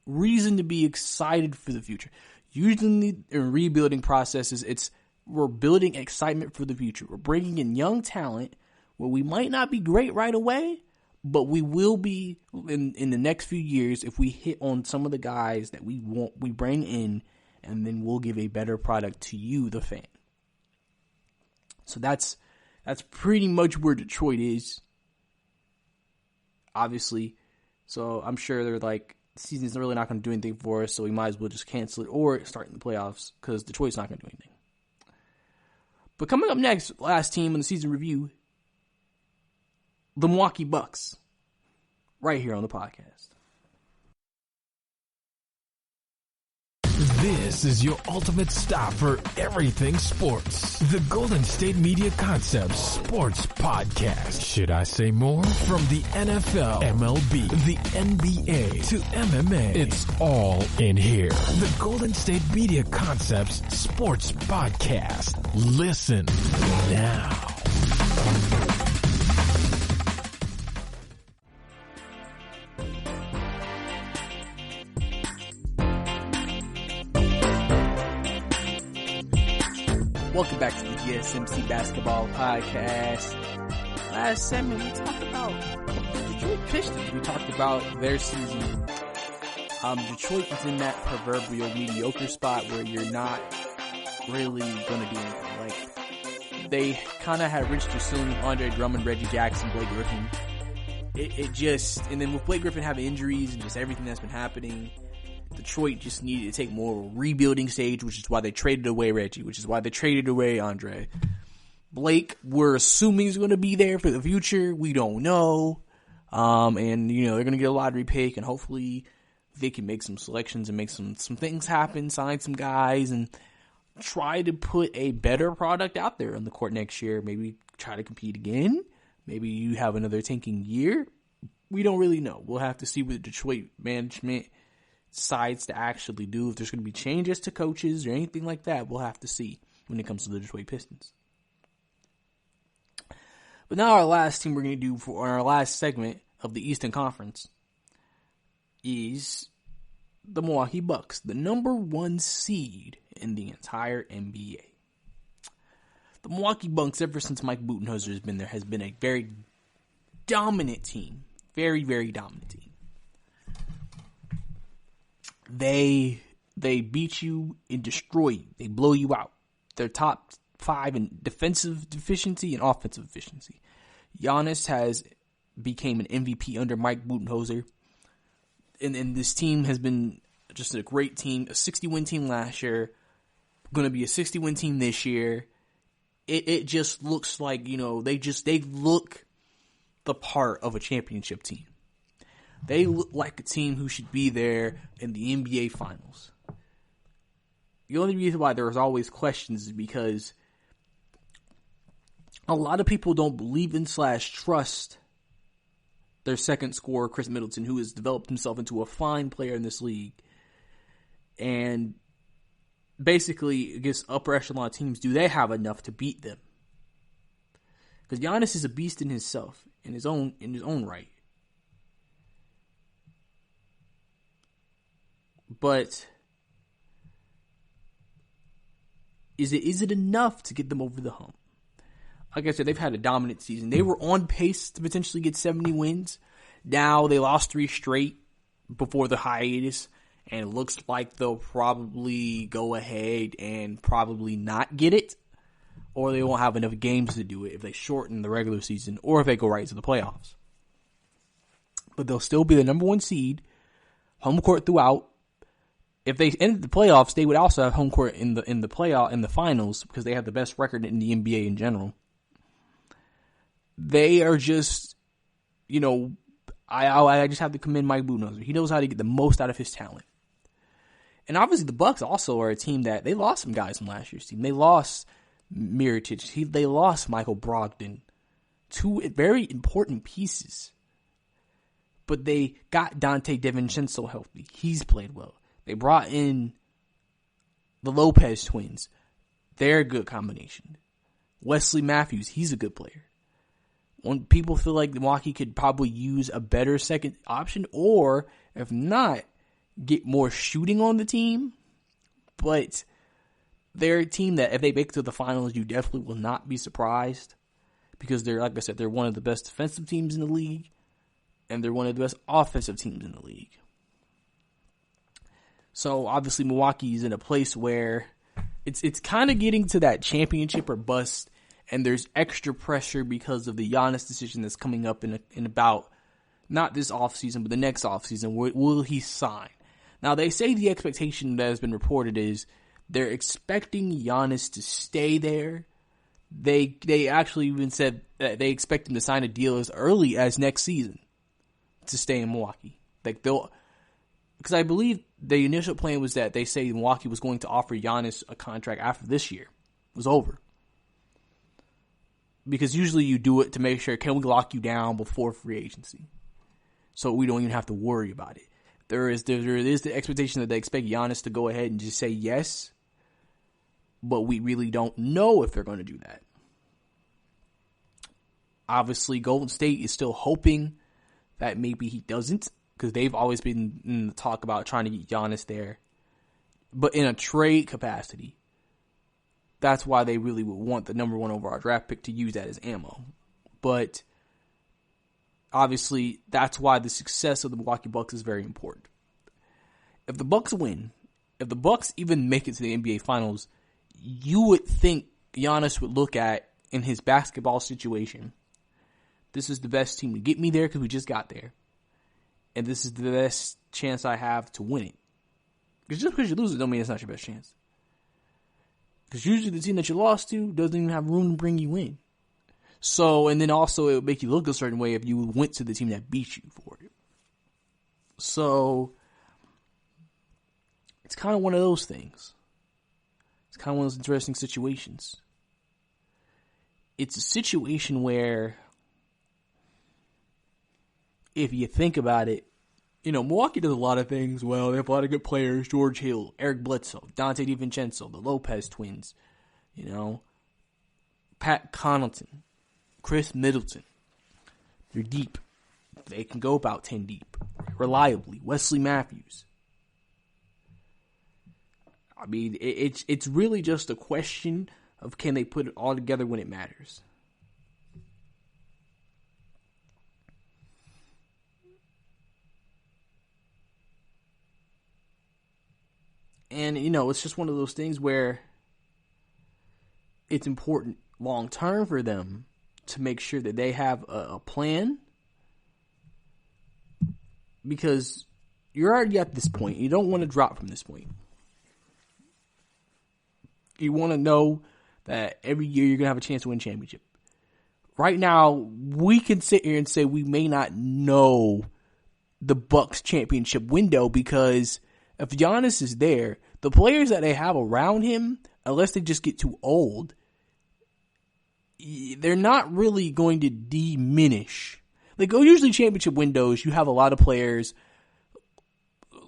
reason to be excited for the future. Usually in rebuilding processes, we're building excitement for the future. We're bringing in young talent where we might not be great right away, but we will be in the next few years if we hit on some of the guys that we bring in, and then we'll give a better product to you, the fan. So that's pretty much where Detroit is, obviously. So I'm sure they're like, the season's really not going to do anything for us, so we might as well just cancel it or start in the playoffs, because Detroit's not going to do anything. But coming up next, last team in the season review, the Milwaukee Bucks, right here on the podcast. This is your ultimate stop for everything sports. The Golden State Media Concepts Sports Podcast. Should I say more? From the NFL, MLB, the NBA to MMA, it's all in here. The Golden State Media Concepts Sports Podcast. Listen now. Welcome back to the GSMC Basketball Podcast. Last segment, we talked about the Detroit Pistons. We talked about their season. Detroit is in that proverbial mediocre spot where you're not really going to do anything. Like, they kind of had reached their ceiling with Andre Drummond, Reggie Jackson, Blake Griffin. And then with Blake Griffin having injuries and just everything that's been happening, Detroit just needed to take more of a rebuilding stage, which is why they traded away Reggie, which is why they traded away Andre. Blake, we're assuming is going to be there for the future. We don't know. And, you know, they're going to get a lottery pick, and hopefully they can make some selections and make some things happen, sign some guys, and try to put a better product out there on the court next year. Maybe try to compete again. Maybe you have another tanking year. We don't really know. We'll have to see what the Detroit management decides to actually do. If there's going to be changes to coaches or anything like that, we'll have to see when it comes to the Detroit Pistons. But now our last team we're going to do for our last segment of the Eastern Conference is the Milwaukee Bucks, the number 1 seed in the entire NBA. The Milwaukee Bucks, ever since Mike Budenholzer has been there, has been a very dominant team. Very, very dominant team. They beat you and destroy you. They blow you out. They're top 5 in defensive efficiency and offensive efficiency. Giannis has became an MVP under Mike Budenholzer. And this team has been just a great team. A 60-win team last year. Going to be a 60-win team this year. It just looks like, you know, they look the part of a championship team. They look like a team who should be there in the NBA Finals. The only reason why there's always questions is because a lot of people don't believe in / trust their second scorer, Chris Middleton, who has developed himself into a fine player in this league. And basically, against upper echelon teams, do they have enough to beat them? Because Giannis is a beast in himself, in his own right. But is it enough to get them over the hump? Like I said, they've had a dominant season. They were on pace to potentially get 70 wins. Now they lost 3 straight before the hiatus, and it looks like they'll probably go ahead and probably not get it, or they won't have enough games to do it if they shorten the regular season, or if they go right to the playoffs. But they'll still be the number 1 seed, home court throughout. If they ended the playoffs, they would also have home court in the finals, because they have the best record in the NBA in general. They are just, you know, I just have to commend Mike Budenholzer. He knows how to get the most out of his talent. And obviously the Bucks also are a team that they lost some guys from last year's team. They lost Mirotic. They lost Michael Brogdon. 2 very important pieces. But they got Dante DiVincenzo healthy. He's played well. They brought in the Lopez twins. They're a good combination. Wesley Matthews, he's a good player. When people feel like Milwaukee could probably use a better second option, or if not, get more shooting on the team. But they're a team that if they make it to the finals, you definitely will not be surprised, because they're, like I said, they're one of the best defensive teams in the league, and they're one of the best offensive teams in the league. So obviously Milwaukee is in a place where it's kind of getting to that championship or bust, and there's extra pressure because of the Giannis decision that's coming up in about not this offseason, but the next offseason. Will he sign? Now they say the expectation that has been reported is they're expecting Giannis to stay there. They actually even said that they expect him to sign a deal as early as next season to stay in Milwaukee. Like because I believe the initial plan was that they say Milwaukee was going to offer Giannis a contract after this year was over. Because usually you do it to make sure, can we lock you down before free agency? So we don't even have to worry about it. There is the expectation that they expect Giannis to go ahead and just say yes, but we really don't know if they're going to do that. Obviously, Golden State is still hoping that maybe he doesn't, because they've always been in the talk about trying to get Giannis there. But in a trade capacity, that's why they really would want the number 1 overall draft pick to use that as ammo. But obviously, that's why the success of the Milwaukee Bucks is very important. If the Bucks win, if the Bucks even make it to the NBA Finals, you would think Giannis would look at, in his basketball situation, this is the best team to get me there because we just got there. And this is the best chance I have to win it. Because just because you lose it don't mean it's not your best chance. Because usually the team that you lost to doesn't even have room to bring you in. So, and then also it would make you look a certain way if you went to the team that beat you for it. So, it's kind of one of those things. It's kind of one of those interesting situations. It's a situation where, if you think about it, Milwaukee does a lot of things well. They have a lot of good players. George Hill, Eric Bledsoe, Dante DiVincenzo, the Lopez twins, Pat Connaughton, Chris Middleton. They're deep. They can go about 10 deep. Reliably. Wesley Matthews. I mean, it's really just a question of can they put it all together when it matters. And, it's just one of those things where it's important long term for them to make sure that they have a plan. Because you're already at this point. You don't want to drop from this point. You want to know that every year you're going to have a chance to win a championship. Right now, we can sit here and say we may not know the Bucks championship window because if Giannis is there, the players that they have around him, unless they just get too old, they're not really going to diminish. Like, usually championship windows, you have a lot of players,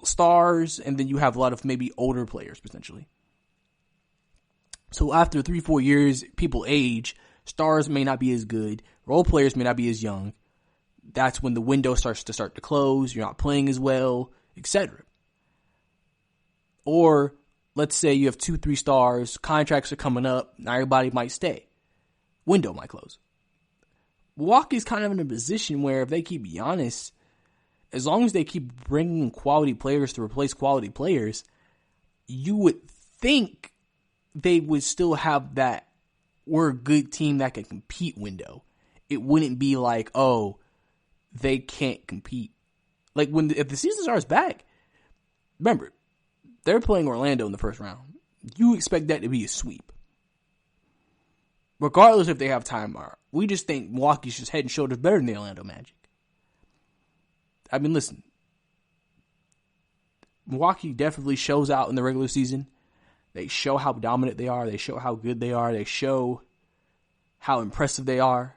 stars, and then you have a lot of maybe older players, potentially. So after 3-4 years, people age, stars may not be as good, role players may not be as young. That's when the window starts to close, you're not playing as well, etc. Or, let's say you have 2-3 stars, contracts are coming up, not everybody might stay. Window might close. Milwaukee's kind of in a position where if they keep Giannis, as long as they keep bringing quality players to replace quality players, you would think they would still have that we're a good team that can compete window. It wouldn't be like, oh, they can't compete. Like if the season starts back, remember, they're playing Orlando in the first round. You expect that to be a sweep. Regardless if they have time or we just think Milwaukee's just head and shoulders better than the Orlando Magic. I mean, listen. Milwaukee definitely shows out in the regular season. They show how dominant they are. They show how good they are. They show how impressive they are.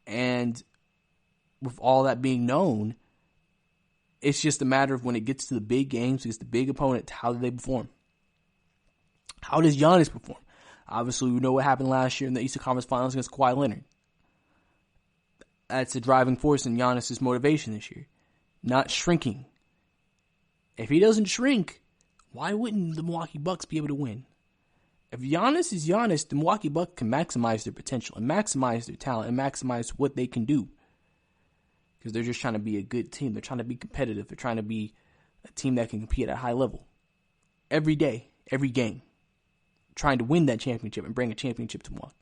And with all that being known, it's just a matter of when it gets to the big games, against the big opponent, how do they perform? How does Giannis perform? Obviously, we know what happened last year in the Eastern Conference Finals against Kawhi Leonard. That's a driving force in Giannis' motivation this year. Not shrinking. If he doesn't shrink, why wouldn't the Milwaukee Bucks be able to win? If Giannis is Giannis, the Milwaukee Bucks can maximize their potential and maximize their talent and maximize what they can do. Because they're just trying to be a good team. They're trying to be competitive. They're trying to be a team that can compete at a high level. Every day, every game. Trying to win that championship and bring a championship to Milwaukee.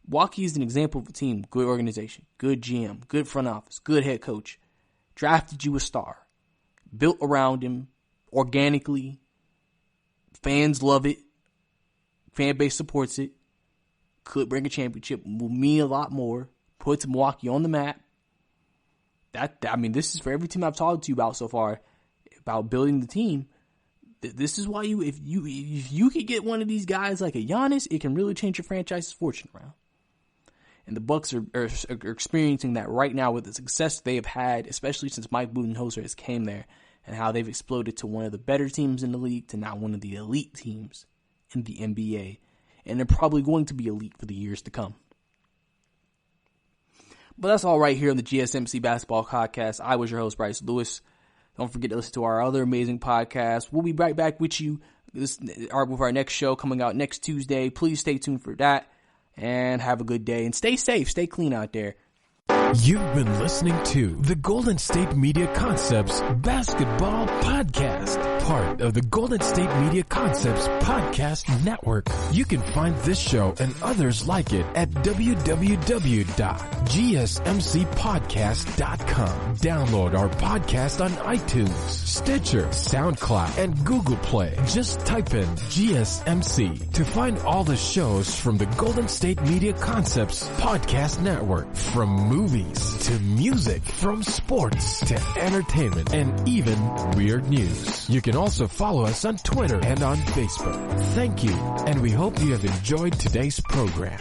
Milwaukee is an example of a team, good organization, good GM, good front office, good head coach. Drafted you a star. Built around him organically. Fans love it. Fan base supports it. Could bring a championship. Will mean a lot more. Puts Milwaukee on the map. this is for every team I've talked to you about so far about building the team. This is why if you could get one of these guys like a Giannis, it can really change your franchise's fortune around. And the Bucks are experiencing that right now with the success they have had, especially since Mike Budenholzer has came there, and how they've exploded to one of the better teams in the league to now one of the elite teams in the NBA. And they're probably going to be elite for the years to come. But that's all right here on the GSMC Basketball Podcast. I was your host, Brice Lewis. Don't forget to listen to our other amazing podcasts. We'll be right back with you with our next show coming out next Tuesday. Please stay tuned for that. And have a good day. And stay safe. Stay clean out there. You've been listening to the Golden State Media Concepts Basketball Podcast, part of the Golden State Media Concepts Podcast Network. You can find this show and others like it at www.gsmcpodcast.com. Download our podcast on iTunes, Stitcher, SoundCloud, and Google Play. Just type in GSMC to find all the shows from the Golden State Media Concepts Podcast Network, from movies to music, from sports to entertainment, and even weird news. You can also follow us on Twitter and on Facebook. Thank you, and we hope you have enjoyed today's program.